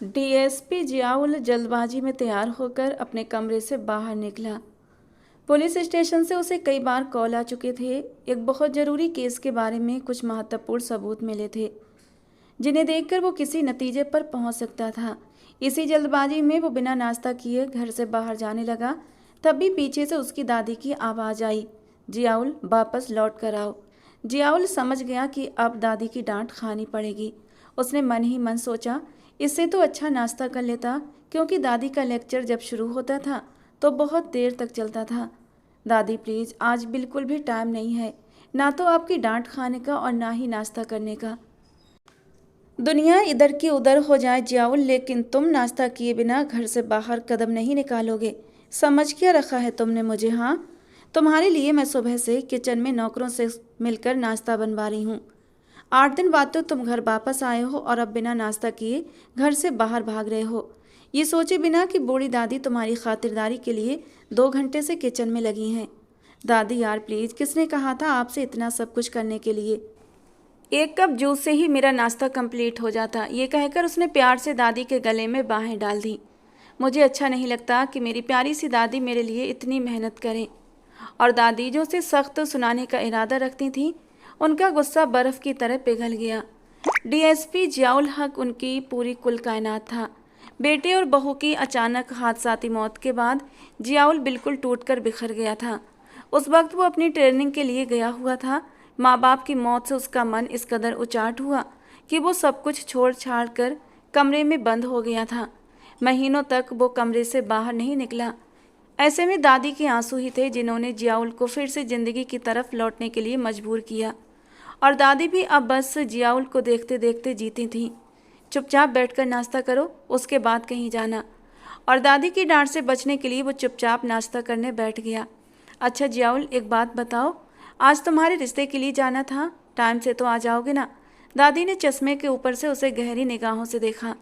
DSP Ziaul जल्दबाजी में तैयार होकर अपने कमरे से बाहर निकला। पुलिस स्टेशन से उसे कई बार कॉल आ चुके थे। एक बहुत ज़रूरी केस के बारे में कुछ महत्वपूर्ण सबूत मिले थे जिन्हें देखकर वो किसी नतीजे पर पहुंच सकता था। इसी जल्दबाजी में वो बिना नाश्ता किए घर से बाहर जाने लगा। तभी पीछे से उसकी दादी की आवाज़ आई, जियाउल वापस लौट कर आओ। जियाउल समझ गया कि अब दादी की डांट खानी पड़ेगी। उसने मन ही मन सोचा, इससे तो अच्छा नाश्ता कर लेता, क्योंकि दादी का लेक्चर जब शुरू होता था तो बहुत देर तक चलता था। दादी प्लीज़, आज बिल्कुल भी टाइम नहीं है, ना तो आपकी डांट खाने का और ना ही नाश्ता करने का। दुनिया इधर की उधर हो जाए जियाउल, लेकिन तुम नाश्ता किए बिना घर से बाहर कदम नहीं निकालोगे। समझ क्या रखा है तुमने मुझे? हाँ, तुम्हारे लिए मैं सुबह से किचन में नौकरों से मिलकर नाश्ता बनवा रही हूँ। 8 दिन बाद तो तुम घर वापस आए हो और अब बिना नाश्ता किए घर से बाहर भाग रहे हो, ये सोचे बिना कि बूढ़ी दादी तुम्हारी खातिरदारी के लिए 2 घंटे से किचन में लगी हैं। दादी यार प्लीज़, किसने कहा था आपसे इतना सब कुछ करने के लिए? एक कप जूस से ही मेरा नाश्ता कंप्लीट हो जाता। ये कहकर उसने प्यार से दादी के गले में बाहें डाल दी। मुझे अच्छा नहीं लगता कि मेरी प्यारी सी दादी मेरे लिए इतनी मेहनत करें। और दादी जो उसे सख्त सुनाने का इरादा रखती थी, उनका गुस्सा बर्फ़ की तरह पिघल गया। डीएसपी जियाउल हक उनकी पूरी कुल कायनात था। बेटे और बहू की अचानक हादसाती मौत के बाद जियाउल बिल्कुल टूटकर बिखर गया था। उस वक्त वो अपनी ट्रेनिंग के लिए गया हुआ था। माँ बाप की मौत से उसका मन इस कदर उचाट हुआ कि वो सब कुछ छोड़ छाड़ कर कमरे में बंद हो गया था। महीनों तक वो कमरे से बाहर नहीं निकला। ऐसे में दादी के आंसू ही थे जिन्होंने जियाउल को फिर से ज़िंदगी की तरफ लौटने के लिए मजबूर किया। और दादी भी अब बस जियाउल को देखते देखते जीती थी। चुपचाप बैठकर नाश्ता करो, उसके बाद कहीं जाना। और दादी की डांट से बचने के लिए वो चुपचाप नाश्ता करने बैठ गया। अच्छा जियाउल, एक बात बताओ, आज तुम्हारे रिश्ते के लिए जाना था, टाइम से तो आ जाओगे ना? दादी ने चश्मे के ऊपर से उसे गहरी निगाहों से देखा।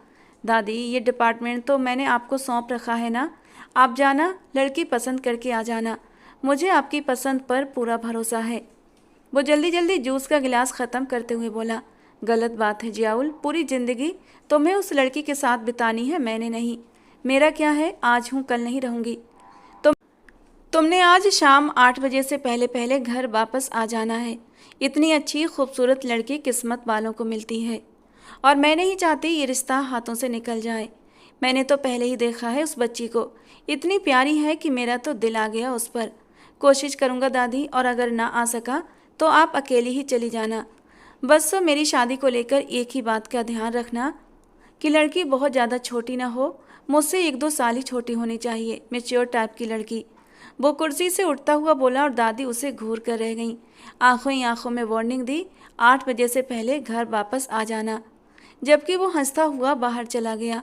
दादी, ये डिपार्टमेंट तो मैंने आपको सौंप रखा है ना, आप जाना, लड़की पसंद करके आ जाना। मुझे आपकी पसंद पर पूरा भरोसा है। वो जल्दी जल्दी जूस का गिलास ख़त्म करते हुए बोला, गलत बात है जियाउल, पूरी ज़िंदगी तुम्हें उस लड़की के साथ बितानी है, मैंने नहीं। मेरा क्या है, आज हूँ कल नहीं रहूँगी। तुमने आज शाम 8 बजे से पहले पहले घर वापस आ जाना है। इतनी अच्छी खूबसूरत लड़की किस्मत वालों को मिलती है, और मैं नहीं चाहती ये रिश्ता हाथों से निकल जाए। मैंने तो पहले ही देखा है उस बच्ची को, इतनी प्यारी है कि मेरा तो दिल आ गया उस पर। कोशिश करूँगा दादी, और अगर ना आ सका तो आप अकेली ही चली जाना। बस मेरी शादी को लेकर एक ही बात का ध्यान रखना कि लड़की बहुत ज़्यादा छोटी ना हो, मुझसे 1-2 साल ही छोटी होनी चाहिए, मैच्योर टाइप की लड़की। वो कुर्सी से उठता हुआ बोला, और दादी उसे घूर कर रह गईं। आंखों ही आंखों में वार्निंग दी, 8 बजे से पहले घर वापस आ जाना। जबकि वो हंसता हुआ बाहर चला गया।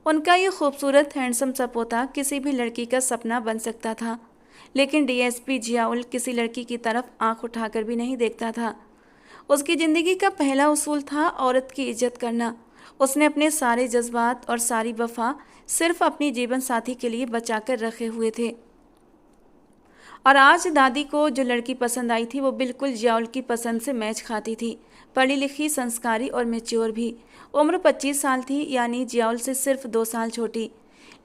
उनका ये खूबसूरत हैंडसम सा पोता किसी भी लड़की का सपना बन सकता था, लेकिन डीएसपी जियाउल किसी लड़की की तरफ आंख उठाकर भी नहीं देखता था। उसकी ज़िंदगी का पहला उसूल था औरत की इज्जत करना। उसने अपने सारे जज्बात और सारी वफा सिर्फ अपनी जीवन साथी के लिए बचाकर रखे हुए थे। और आज दादी को जो लड़की पसंद आई थी वो बिल्कुल जियाउल की पसंद से मैच खाती थी। पढ़ी लिखी, संस्कारी और मैच्योर भी। उम्र 25 साल थी, यानी जियाउल से सिर्फ 2 साल छोटी।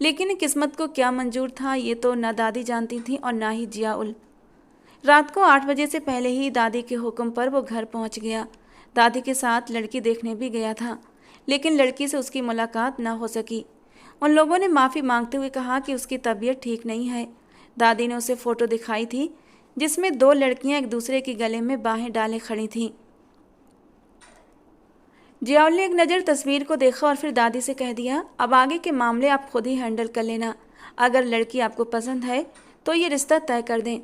लेकिन किस्मत को क्या मंजूर था ये तो ना दादी जानती थी और ना ही जियाउल। रात को 8 बजे से पहले ही दादी के हुक्म पर वो घर पहुंच गया। दादी के साथ लड़की देखने भी गया था, लेकिन लड़की से उसकी मुलाकात ना हो सकी। उन लोगों ने माफ़ी मांगते हुए कहा कि उसकी तबीयत ठीक नहीं है। दादी ने उसे फ़ोटो दिखाई थी जिसमें 2 लड़कियां एक दूसरे के गले में बाहें डाले खड़ी थीं। जियाउल ने एक नज़र तस्वीर को देखा और फिर दादी से कह दिया, अब आगे के मामले आप खुद ही हैंडल कर लेना। अगर लड़की आपको पसंद है तो ये रिश्ता तय कर दें।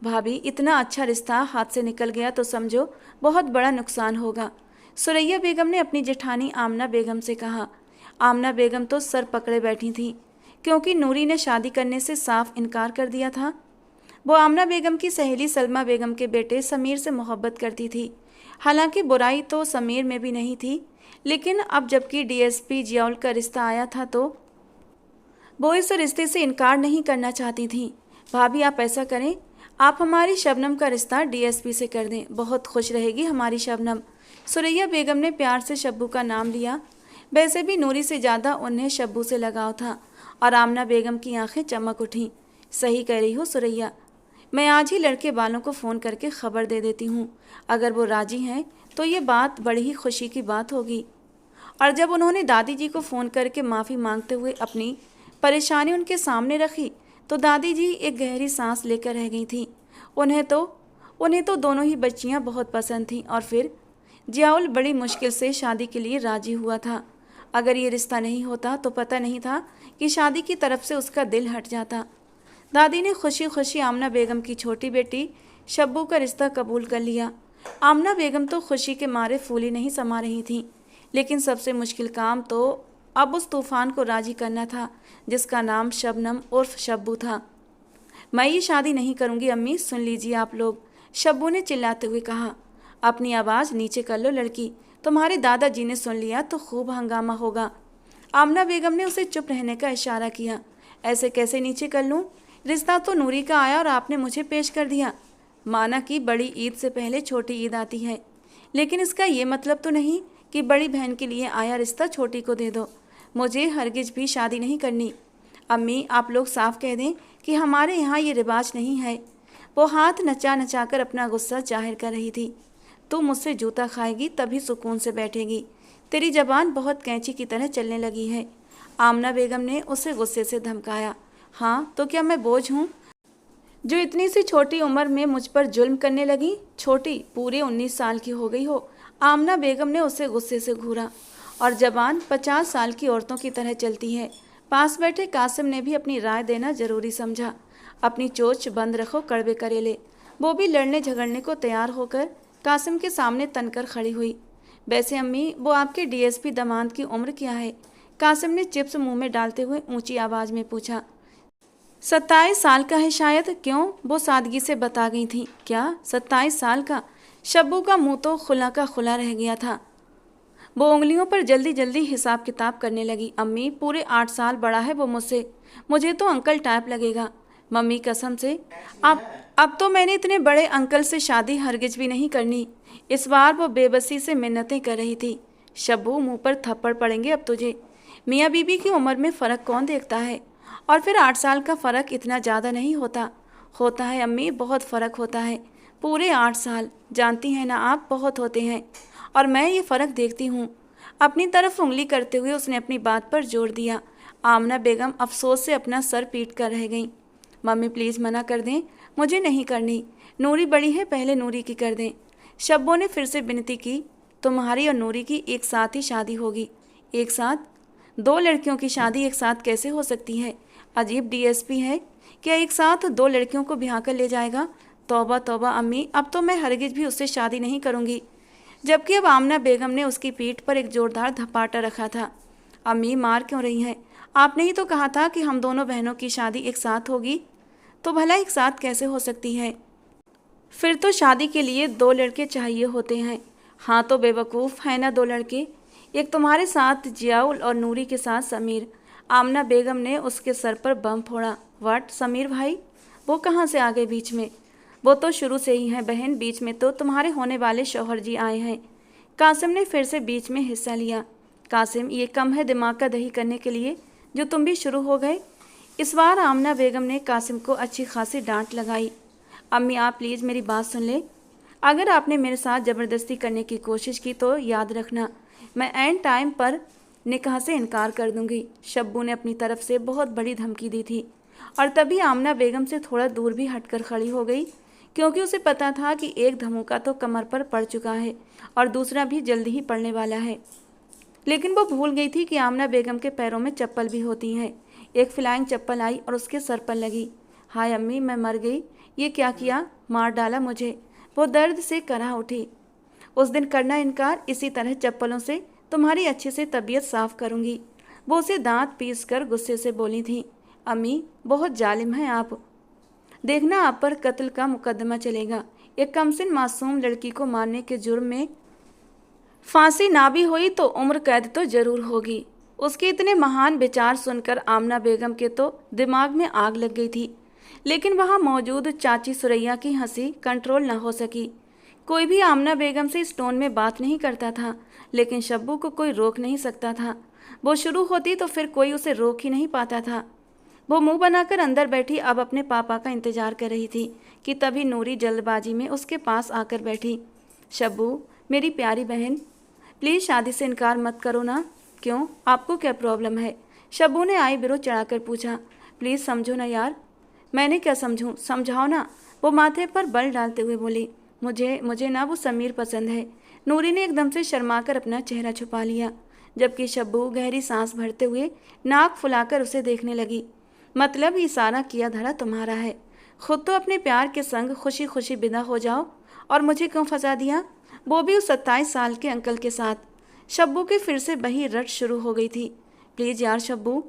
भाभी, इतना अच्छा रिश्ता हाथ से निकल गया तो समझो बहुत बड़ा नुकसान होगा। सुरैया बेगम ने अपनी जेठानी आमना बेगम से कहा। आमना बेगम तो सर पकड़े बैठी थी, क्योंकि नूरी ने शादी करने से साफ इनकार कर दिया था। वो आमना बेगम की सहेली सलमा बेगम के बेटे समीर से मोहब्बत करती थी। हालांकि बुराई तो समीर में भी नहीं थी, लेकिन अब जबकि डीएसपी जियाउल का रिश्ता आया था तो वो इस रिश्ते से इनकार नहीं करना चाहती थी। भाभी, आप ऐसा करें, आप हमारी शबनम का रिश्ता डीएसपी से कर दें, बहुत खुश रहेगी हमारी शबनम। सुरैया बेगम ने प्यार से शब्बू का नाम लिया। वैसे भी नूरी से ज़्यादा उन्हें शब्बू से लगाव था और आमना बेगम की आंखें चमक उठीं। सही कह रही हो सुरैया, मैं आज ही लड़के वालों को फ़ोन करके खबर दे देती हूँ। अगर वो राजी हैं तो ये बात बड़ी ही खुशी की बात होगी। और जब उन्होंने दादी जी को फ़ोन करके माफ़ी मांगते हुए अपनी परेशानी उनके सामने रखी तो दादी जी एक गहरी सांस लेकर रह गई थीं। उन्हें तो दोनों ही बच्चियां बहुत पसंद थीं और फिर जियाउल बड़ी मुश्किल से शादी के लिए राजी हुआ था। अगर ये रिश्ता नहीं होता तो पता नहीं था कि शादी की तरफ से उसका दिल हट जाता। दादी ने खुशी खुशी आमना बेगम की छोटी बेटी शब्बू का रिश्ता कबूल कर लिया। आमना बेगम तो खुशी के मारे फूली नहीं समा रही थीं, लेकिन सबसे मुश्किल काम तो अब उस तूफान को राजी करना था जिसका नाम शबनम उर्फ शब्बू था। मैं ये शादी नहीं करूंगी अम्मी, सुन लीजिए आप लोग, शब्बू ने चिल्लाते हुए कहा। अपनी आवाज़ नीचे कर लो लड़की, तुम्हारे दादाजी ने सुन लिया तो खूब हंगामा होगा। आमना बेगम ने उसे चुप रहने का इशारा किया। ऐसे कैसे नीचे कर लूँ? रिश्ता तो नूरी का आया और आपने मुझे पेश कर दिया। माना कि बड़ी ईद से पहले छोटी ईद आती है, लेकिन इसका ये मतलब तो नहीं कि बड़ी बहन के लिए आया रिश्ता छोटी को दे दो। मुझे हरगिज भी शादी नहीं करनी। अम्मी, आप लोग साफ कह दें कि हमारे यहाँ ये रिवाज नहीं है। वो हाथ नचा नचा कर अपना गुस्सा जाहिर कर रही थी। तू मुझसे जूता खाएगी तभी सुकून से बैठेगी। तेरी जबान बहुत कैंची की तरह चलने लगी है। आमना बेगम ने उसे गुस्से से धमकाया। हाँ तो क्या मैं बोझ हूँ जो इतनी सी छोटी उम्र में मुझ पर जुल्म करने लगी? छोटी पूरे 19 साल की हो गई हो। आमना बेगम ने उसे गुस्से से घूरा। और जबान 50 साल की औरतों की तरह चलती है। पास बैठे कासिम ने भी अपनी राय देना जरूरी समझा। अपनी चोंच बंद रखो कड़वे करेले। वो भी लड़ने झगड़ने को तैयार होकर कासिम के सामने तनकर खड़ी हुई। वैसे अम्मी, वो आपके डीएसपी दामाद की उम्र क्या है? कासिम ने चिप्स मुंह में डालते हुए ऊंची आवाज में पूछा। 27 साल का है शायद। क्यों? वो सादगी से बता गई थी। क्या 27 साल का? शब्बू का मुंह तो खुला का खुला रह गया था। वो उंगलियों पर जल्दी जल्दी हिसाब किताब करने लगी। अम्मी, पूरे 8 साल बड़ा है वो मुझसे। मुझे तो अंकल टाइप लगेगा। मम्मी कसम से अब तो मैंने इतने बड़े अंकल से शादी हरगिज भी नहीं करनी। इस बार वो बेबसी से मिन्नतें कर रही थी। शब्बू, मुंह पर थप्पड़ पड़ेंगे अब तुझे। मियाँ बीबी की उम्र में फ़र्क कौन देखता है? और फिर 8 साल का फ़र्क इतना ज़्यादा नहीं होता। होता है अम्मी, बहुत फ़र्क होता है। पूरे 8 साल, जानती हैं ना आप, बहुत होते हैं। और मैं ये फ़र्क देखती हूँ। अपनी तरफ उंगली करते हुए उसने अपनी बात पर जोर दिया। आमना बेगम अफसोस से अपना सर पीट कर रह गईं। मम्मी प्लीज़ मना कर दें, मुझे नहीं करनी। नूरी बड़ी है, पहले नूरी की कर दें। शब्बों ने फिर से विनती की। तुम्हारी और नूरी की एक साथ ही शादी होगी। एक साथ? 2 लड़कियों की शादी एक साथ कैसे हो सकती है? अजीब डीएसपी है, क्या एक साथ 2 लड़कियों को ब्याह कर ले जाएगा? तौबा तौबा अम्मी, अब तो मैं हरगिज भी उससे शादी नहीं करूँगी। जबकि अब आमना बेगम ने उसकी पीठ पर एक जोरदार धपाटा रखा था। अम्मी, मार क्यों रही हैं? आपने ही तो कहा था कि हम दोनों बहनों की शादी एक साथ होगी। तो भला एक साथ कैसे हो सकती है? फिर तो शादी के लिए 2 लड़के चाहिए होते हैं। हाँ तो बेवकूफ़ है ना 2 लड़के, एक तुम्हारे साथ जियाउल और नूरी के साथ समीर। आमना बेगम ने उसके सर पर बम फोड़ा। व्हाट? समीर भाई? वो कहाँ से आ गए बीच में? वो तो शुरू से ही हैं बहन, बीच में तो तुम्हारे होने वाले शौहर जी आए हैं। कासिम ने फिर से बीच में हिस्सा लिया। कासिम, ये कम है दिमाग का दही करने के लिए जो तुम भी शुरू हो गए। इस बार आमना बेगम ने कासिम को अच्छी खासी डांट लगाई। अम्मी, आप प्लीज़ मेरी बात सुन ले। अगर आपने मेरे साथ ज़बरदस्ती करने की कोशिश की तो याद रखना, मैं एंड टाइम पर निकाह से इनकार कर दूंगी। शब्बू ने अपनी तरफ से बहुत बड़ी धमकी दी थी। और तभी आमना बेगम से थोड़ा दूर भी हटकर खड़ी हो गई, क्योंकि उसे पता था कि एक धमूका तो कमर पर पड़ चुका है और दूसरा भी जल्दी ही पड़ने वाला है। लेकिन वो भूल गई थी कि आमना बेगम के पैरों में चप्पल भी होती हैं। एक फ्लाइंग चप्पल आई और उसके सर पर लगी। हाय अम्मी, मैं मर गई। ये क्या किया? मार डाला मुझे। वो दर्द से कराह उठी। उस दिन करना इनकार, इसी तरह चप्पलों से तुम्हारी अच्छे से तबीयत साफ करूंगी। वो उसे दांत पीस कर गुस्से से बोली थी। अम्मी, बहुत जालिम हैं आप। देखना, आप पर कत्ल का मुकदमा चलेगा। एक कमसिन मासूम लड़की को मारने के जुर्म में फांसी ना भी हुई तो उम्र कैद तो जरूर होगी। उसके इतने महान विचार सुनकर आमना बेगम के तो दिमाग में आग लग गई थी। लेकिन वहाँ मौजूद चाची सुरैया की हंसी कंट्रोल न हो सकी। कोई भी आमना बेगम से इस टोन में बात नहीं करता था, लेकिन शब्बू को कोई रोक नहीं सकता था। वो शुरू होती तो फिर कोई उसे रोक ही नहीं पाता था। वो मुंह बनाकर अंदर बैठी अब अपने पापा का इंतजार कर रही थी कि तभी नूरी जल्दबाजी में उसके पास आकर बैठी। शब्बू, मेरी प्यारी बहन, प्लीज़ शादी से इनकार मत करो ना। क्यों, आपको क्या प्रॉब्लम है? शब्बू ने आई ब्रो चढ़ाकर पूछा। प्लीज़ समझो ना यार। मैंने क्या समझूं, समझाओ ना। वो माथे पर बल डालते हुए बोली। मुझे मुझे ना वो समीर पसंद है। नूरी ने एकदम से शर्माकर अपना चेहरा छुपा लिया, जबकि शब्बू गहरी सांस भरते हुए नाक फुलाकर उसे देखने लगी। मतलब इशारा किया धरा तुम्हारा है। खुद तो अपने प्यार के संग खुशी खुशी विदा हो जाओ, और मुझे क्यों फंसा दिया, वो भी उस 27 साल के अंकल के साथ। शब्बू की फिर से वही रट शुरू हो गई थी। प्लीज़ यार शब्बू,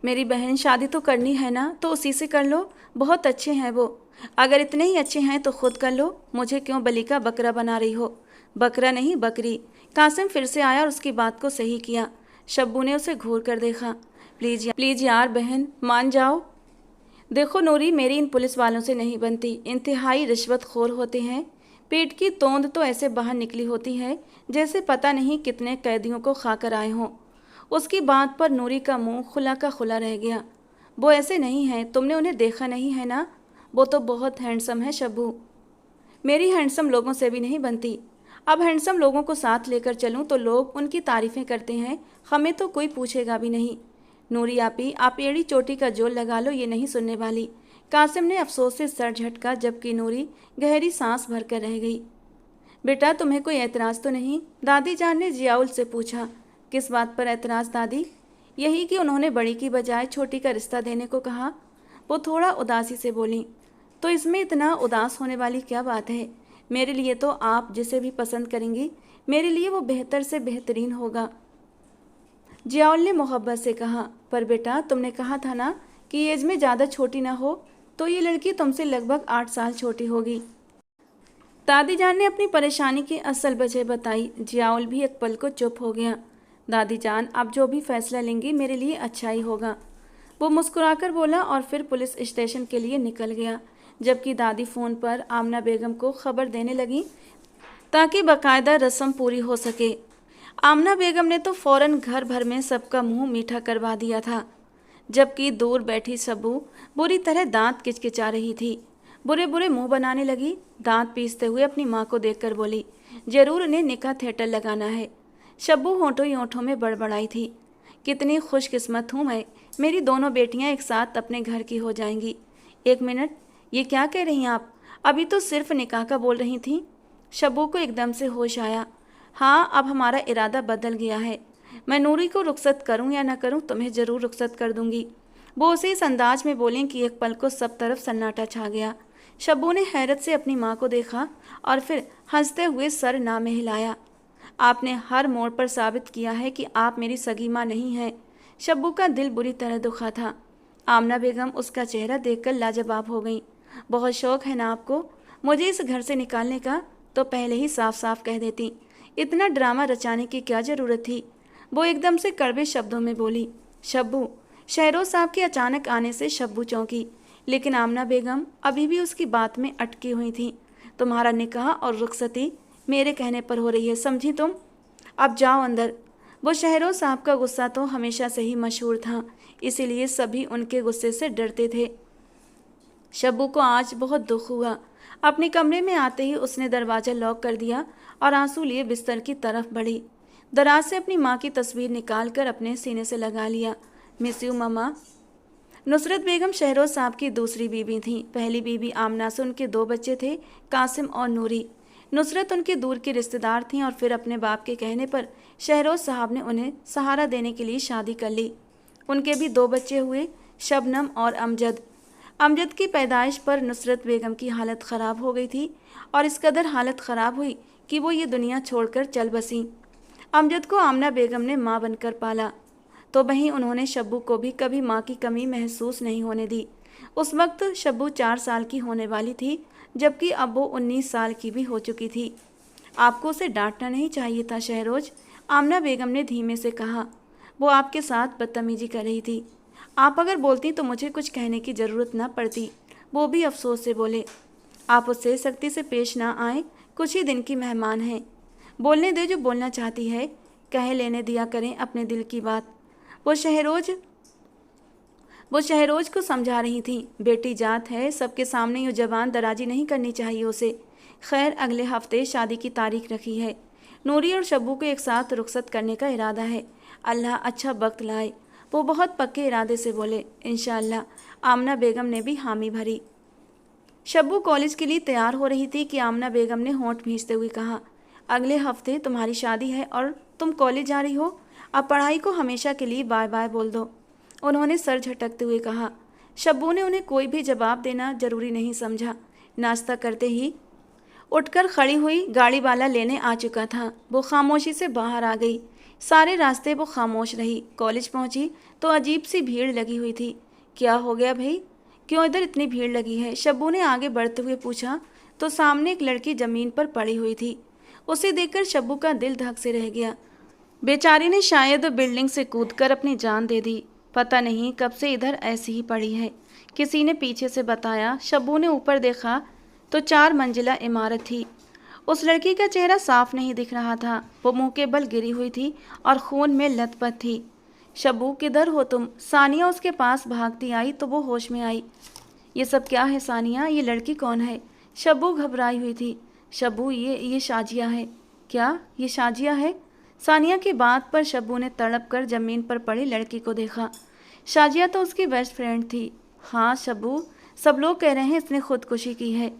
मेरी बहन, शादी तो करनी है ना, तो उसी से कर लो। बहुत अच्छे हैं वो। अगर इतने ही अच्छे हैं तो खुद कर लो। मुझे क्यों बलि का बकरा बना रही हो? बकरा नहीं, बकरी। कासिम फिर से आया और उसकी बात को सही किया। शब्बू ने उसे घूर कर देखा। प्लीज़ यार बहन, मान जाओ। देखो नूरी, मेरी इन पुलिस वालों से नहीं बनती। इंतहाई रिश्वतखोर होते हैं। पेट की तोंद तो ऐसे बाहर निकली होती है जैसे पता नहीं कितने कैदियों को खाकर आए हों। उसकी बात पर नूरी का मुंह खुला का खुला रह गया। वो ऐसे नहीं हैं, तुमने उन्हें देखा नहीं है ना? वो तो बहुत हैंडसम है शब्बू। मेरी हैंडसम लोगों से भी नहीं बनती। अब हैंडसम लोगों को साथ लेकर चलूं तो लोग उनकी तारीफ़ें करते हैं, हमें तो कोई पूछेगा भी नहीं। नूरी आपी, आप एड़ी चोटी का जोल लगा लो, ये नहीं सुनने वाली। कासिम ने अफसोस से सर झटका, जबकि नूरी गहरी सांस भरकर रह गई। बेटा, तुम्हें कोई एतराज़ तो नहीं? दादी जान ने जियाउल से पूछा। किस बात पर एतराज़ दादी? यही कि उन्होंने बड़ी की बजाय छोटी का रिश्ता देने को कहा। वो थोड़ा उदासी से बोली। तो इसमें इतना उदास होने वाली क्या बात है? मेरे लिए तो आप जिसे भी पसंद करेंगी, मेरे लिए वो बेहतर से बेहतरीन होगा। जियाउल ने मोहब्बत से कहा। पर बेटा, तुमने कहा था ना कि एज में ज़्यादा छोटी ना हो, तो ये लड़की तुमसे लगभग 8 साल छोटी होगी। दादी जान ने अपनी परेशानी की असल वजह बताई। जियाउल भी एक पल को चुप हो गया। दादी जान, आप जो भी फैसला लेंगी मेरे लिए अच्छा ही होगा, वो मुस्कुराकर बोला और फिर पुलिस स्टेशन के लिए निकल गया, जबकि दादी फ़ोन पर आमना बेगम को खबर देने लगी ताकि बाकायदा रस्म पूरी हो सके। आमना बेगम ने तो फौरन घर भर में सबका मुंह मीठा करवा दिया था, जबकि दूर बैठी शब्बू बुरी तरह दांत किचकिचा रही थी। बुरे बुरे मुंह बनाने लगी। दांत पीसते हुए अपनी माँ को देखकर बोली, जरूर उन्हें निकाह थिएटर लगाना है। शब्बू होंठों ही होंठों में बड़बड़ाई थी। कितनी खुशकिस्मत हूँ मैं, मेरी दोनों बेटियां एक साथ अपने घर की हो जाएंगी। 1 मिनट, ये क्या कह रही हैं आप? अभी तो सिर्फ निकाह का बोल रही थी। शब्बू को एकदम से होश आया। हाँ, अब हमारा इरादा बदल गया है। मैं नूरी को रुखसत करूं या न करूं, तुम्हें ज़रूर रुखसत कर दूंगी। वो उसे इस अंदाज में बोलें कि एक पल को सब तरफ सन्नाटा छा गया। शब्बू ने हैरत से अपनी माँ को देखा और फिर हंसते हुए सर ना में हिलाया। आपने हर मोड़ पर साबित किया है कि आप मेरी सगी माँ नहीं हैं। शब्बू का दिल बुरी तरह दुखा था। आमना बेगम उसका चेहरा देखकर लाजवाब हो गई। बहुत शौक है ना आपको मुझे इस घर से निकालने का? तो पहले ही साफ साफ कह देती। इतना ड्रामा रचाने की क्या ज़रूरत थी? वो एकदम से कड़वे शब्दों में बोली। शब्बू। शहरोज साहब के अचानक आने से शब्बू चौंकी, लेकिन आमना बेगम अभी भी उसकी बात में अटकी हुई थी। तुम्हारा निकाह और रुखसती मेरे कहने पर हो रही है, समझी तुम? अब जाओ अंदर। वो शहरोज साहब का गुस्सा तो हमेशा से ही मशहूर था, इसीलिए सभी उनके गुस्से से डरते थे। शब्बू को आज बहुत दुख हुआ। अपने कमरे में आते ही उसने दरवाज़ा लॉक कर दिया और आंसू लिए बिस्तर की तरफ बढ़ी। दराज से अपनी माँ की तस्वीर निकालकर अपने सीने से लगा लिया। मिस यू मम्मा। नुसरत बेगम शहरोज साहब की दूसरी बीवी थी। पहली बीवी आमना से उनके 2 बच्चे थे, कासिम और नूरी। नुसरत उनके दूर की रिश्तेदार थीं और फिर अपने बाप के कहने पर शहरोज साहब ने उन्हें सहारा देने के लिए शादी कर ली। उनके भी 2 बच्चे हुए, शबनम और अमजद। अमजद की पैदाइश पर नुसरत बेगम की हालत ख़राब हो गई थी और इस कदर हालत ख़राब हुई कि वो ये दुनिया छोड़कर चल बसी। अमजद को आमना बेगम ने माँ बनकर पाला, तो वहीं उन्होंने शब्बू को भी कभी माँ की कमी महसूस नहीं होने दी। उस वक्त शब्बू 4 साल की होने वाली थी, जबकि अब वो 19 साल की भी हो चुकी थी। आपको उसे डांटना नहीं चाहिए था शहरोज, आमना बेगम ने धीमे से कहा। वो आपके साथ बदतमीजी कर रही थी। आप अगर बोलती तो मुझे कुछ कहने की ज़रूरत न पड़ती। वो भी अफसोस से बोले। आप उससे सख्ती से पेश ना आए, कुछ ही दिन की मेहमान हैं। बोलने दे जो बोलना चाहती है, कहे लेने दिया करें अपने दिल की बात। वो शहरोज को समझा रही थी, बेटी जात है, सबके सामने यूँ जबान दराजी नहीं करनी चाहिए उसे। खैर अगले हफ्ते शादी की तारीख रखी है। नूरी और शब्बू को एक साथ रुखसत करने का इरादा है। अल्लाह अच्छा वक्त लाए। वो बहुत पक्के इरादे से बोले। इंशाअल्लाह। आमना बेगम ने भी हामी भरी। शब्बू कॉलेज के लिए तैयार हो रही थी कि आमना बेगम ने होंठ भींचते हुए कहा, अगले हफ्ते तुम्हारी शादी है और तुम कॉलेज जा रही हो। अब पढ़ाई को हमेशा के लिए बाय बाय बोल दो। उन्होंने सर झटकते हुए कहा। शब्बू ने उन्हें कोई भी जवाब देना जरूरी नहीं समझा। नाश्ता करते ही उठकर खड़ी हुई, गाड़ी वाला लेने आ चुका था। वो खामोशी से बाहर आ गई। सारे रास्ते वो खामोश रही। कॉलेज पहुंची तो अजीब सी भीड़ लगी हुई थी। क्या हो गया भाई, क्यों इधर इतनी भीड़ लगी है? शब्बू ने आगे बढ़ते हुए पूछा तो सामने एक लड़की जमीन पर पड़ी हुई थी। उसे देखकर शब्बू का दिल धक से रह गया। बेचारी ने शायद बिल्डिंग से कूदकर अपनी जान दे दी। पता नहीं कब से इधर ऐसी ही पड़ी है। किसी ने पीछे से बताया। शब्बू ने ऊपर देखा तो 4 मंजिला इमारत थी। उस लड़की का चेहरा साफ नहीं दिख रहा था। वो मुंह के बल गिरी हुई थी और खून में लथपथ थी। शब्बू किधर हो तुम? सानिया उसके पास भागती आई तो वो होश में आई। ये सब क्या है सानिया? ये लड़की कौन है? शब्बू घबराई हुई थी। शब्बू ये शाजिया है। क्या ये शाजिया है? सानिया की बात पर शब्बू ने तड़प कर जमीन पर पड़ी लड़की को देखा। शाजिया तो उसकी बेस्ट फ्रेंड थी। हाँ शब्बू, सब लोग कह रहे हैं इसने खुदकुशी की है।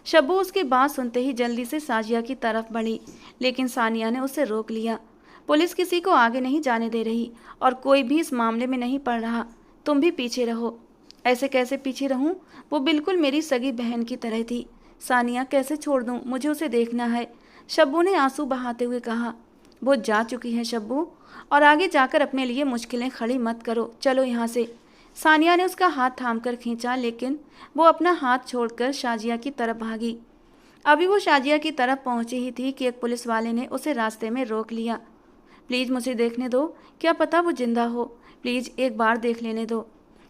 शब्बू उसकी बात सुनते ही जल्दी से शाजिया की तरफ बढ़ी, लेकिन सानिया ने उसे रोक लिया। पुलिस किसी को आगे नहीं जाने दे रही और कोई भी इस मामले में नहीं पड़ रहा। तुम भी पीछे रहो। ऐसे कैसे पीछे रहूं? वो बिल्कुल मेरी सगी बहन की तरह थी। सानिया कैसे छोड़ दूं? मुझे उसे देखना है। शब्बू ने आंसू बहाते हुए कहा। वो जा चुकी है शब्बू, और आगे जाकर अपने लिए मुश्किलें खड़ी मत करो। चलो यहाँ से। सानिया ने उसका हाथ थामकर खींचा, लेकिन वो अपना हाथ छोड़कर शाजिया की तरफ भागी। अभी वो शाजिया की तरफ पहुंची ही थी कि एक पुलिस वाले ने उसे रास्ते में रोक लिया। प्लीज़ मुझे देखने दो, क्या पता वो जिंदा हो। प्लीज़ एक बार देख लेने दो।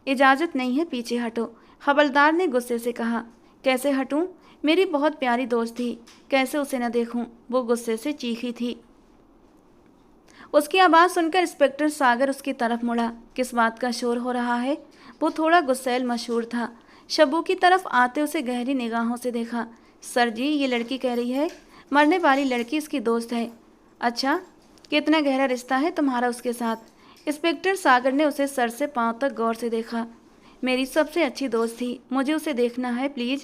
इजाज़त नहीं है, पीछे हटो। हवलदार ने गुस्से से कहा। कैसे हटूं? मेरी बहुत प्यारी दोस्त थी, कैसे उसे न देखूं? वो गुस्से से चीखी थी। उसकी आवाज़ सुनकर इंस्पेक्टर सागर उसकी तरफ मुड़ा। किस बात का शोर हो रहा है? वो थोड़ा गुस्सैल मशहूर था। शब्बू की तरफ आते उसे गहरी निगाहों से देखा। सर जी, ये लड़की कह रही है मरने वाली लड़की इसकी दोस्त है। अच्छा, कितना गहरा रिश्ता है तुम्हारा उसके साथ? इंस्पेक्टर सागर ने उसे सर से पांव तक गौर से देखा। मेरी सबसे अच्छी दोस्त थी, मुझे उसे देखना है प्लीज़।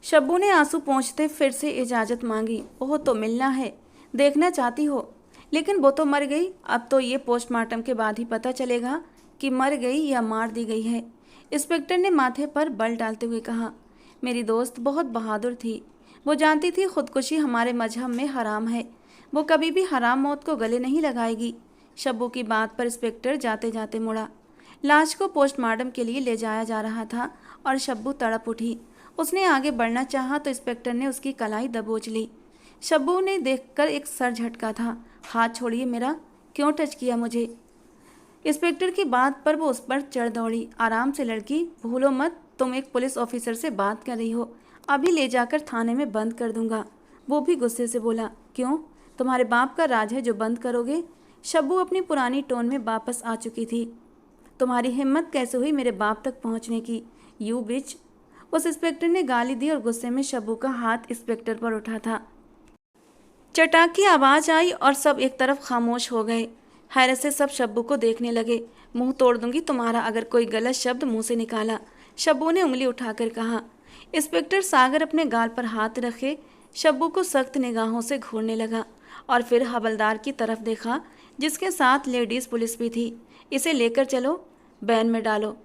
शब्बू ने आंसू पोंछते फिर से इजाज़त मांगी। ओह, तो मिलना है, देखना चाहती हो? लेकिन वो तो मर गई। अब तो ये पोस्टमार्टम के बाद ही पता चलेगा कि मर गई या मार दी गई है। इंस्पेक्टर ने माथे पर बल डालते हुए कहा। मेरी दोस्त बहुत बहादुर थी। वो जानती थी खुदकुशी हमारे मजहब में हराम है। वो कभी भी हराम मौत को गले नहीं लगाएगी। शब्बू की बात पर इंस्पेक्टर जाते जाते मुड़ा। लाश को पोस्टमार्टम के लिए ले जाया जा रहा था और शब्बू तड़प उठी। उसने आगे बढ़ना चाहा तो इंस्पेक्टर ने उसकी कलाई दबोच ली। शब्बू ने देखकर एक सर झटका था। हाथ छोड़िए मेरा, क्यों टच किया मुझे? इंस्पेक्टर की बात पर वो उस पर चढ़ दौड़ी। आराम से लड़की, भूलो मत तुम एक पुलिस ऑफिसर से बात कर रही हो। अभी ले जाकर थाने में बंद कर दूंगा। वो भी गुस्से से बोला। क्यों? तुम्हारे बाप का राज है जो बंद करोगे? शब्बू अपनी पुरानी टोन में वापस आ चुकी थी। तुम्हारी हिम्मत कैसे हुई मेरे बाप तक पहुंचने की? यू बिच। उस इंस्पेक्टर ने गाली दी और गुस्से में शब्बू का हाथ इंस्पेक्टर पर उठा था। चटाक की आवाज़ आई और सब एक तरफ खामोश हो गए। हैरत से सब शब्बू को देखने लगे। मुंह तोड़ दूंगी तुम्हारा अगर कोई गलत शब्द मुंह से निकाला, शब्बू ने उंगली उठाकर कहा। इंस्पेक्टर सागर अपने गाल पर हाथ रखे शब्बू को सख्त निगाहों से घूरने लगा और फिर हवलदार की तरफ देखा, जिसके साथ लेडीज़ पुलिस भी थी। इसे लेकर चलो, बैन में डालो।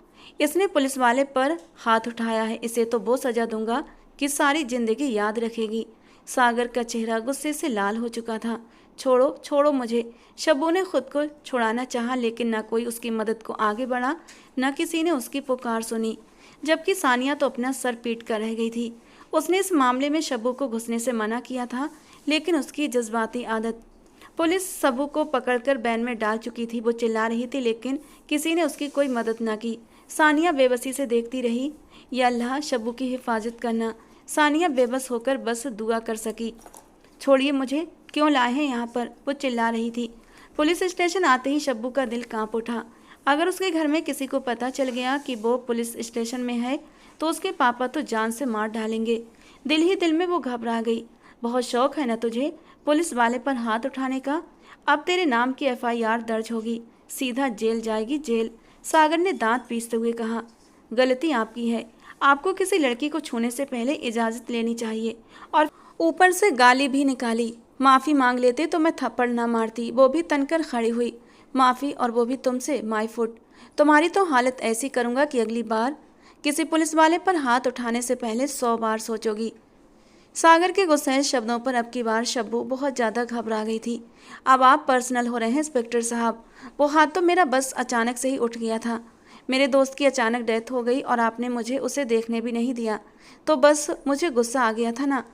इसने पुलिस वाले पर हाथ उठाया है, इसे तो वो सज़ा दूंगा कि सारी जिंदगी याद रखेगी। सागर का चेहरा गुस्से से लाल हो चुका था। छोड़ो छोड़ो मुझे। शब्बू ने खुद को छुड़ाना चाहा, लेकिन न कोई उसकी मदद को आगे बढ़ा, न किसी ने उसकी पुकार सुनी। जबकि सानिया तो अपना सर पीट कर रह गई थी। उसने इस मामले में शब्बू को घुसने से मना किया था, लेकिन उसकी जज्बाती आदत। पुलिस शब्बू को पकड़कर बैन में डाल चुकी थी। वो चिल्ला रही थी, लेकिन किसी ने उसकी कोई मदद न की। सानिया बेबसी से देखती रही। या अल्लाह, शब्बू की हिफाजत करना। सानिया बेबस होकर बस दुआ कर सकी। छोड़िए मुझे, क्यों लाए हैं यहाँ पर, वो चिल्ला रही थी। पुलिस स्टेशन आते ही शब्बू का दिल कांप उठा। अगर उसके घर में किसी को पता चल गया कि वो पुलिस स्टेशन में है तो उसके पापा तो जान से मार डालेंगे। दिल ही दिल में वो घबरा गई। बहुत शौक है ना तुझे पुलिस वाले पर हाथ उठाने का? अब तेरे नाम की एफआईआर दर्ज होगी, सीधा जेल जाएगी, जेल। सागर ने दांत पीसते हुए कहा। गलती आपकी है, आपको किसी लड़की को छूने से पहले इजाज़त लेनी चाहिए, और ऊपर से गाली भी निकाली। माफ़ी मांग लेते तो मैं थप्पड़ ना मारती। वो भी तनकर खड़ी हुई। माफ़ी, और वो भी तुमसे? My foot. तुम्हारी तो हालत ऐसी करूँगा कि अगली बार किसी पुलिस वाले पर हाथ उठाने से पहले 100 बार सोचोगी। सागर के गुस्सैल शब्दों पर अब की बार शब्बू बहुत ज़्यादा घबरा गई थी। अब आप पर्सनल हो रहे हैं इंस्पेक्टर साहब। वो हाथ तो मेरा बस अचानक से ही उठ गया था। मेरे दोस्त की अचानक डेथ हो गई और आपने मुझे उसे देखने भी नहीं दिया, तो बस मुझे गुस्सा आ गया था ना।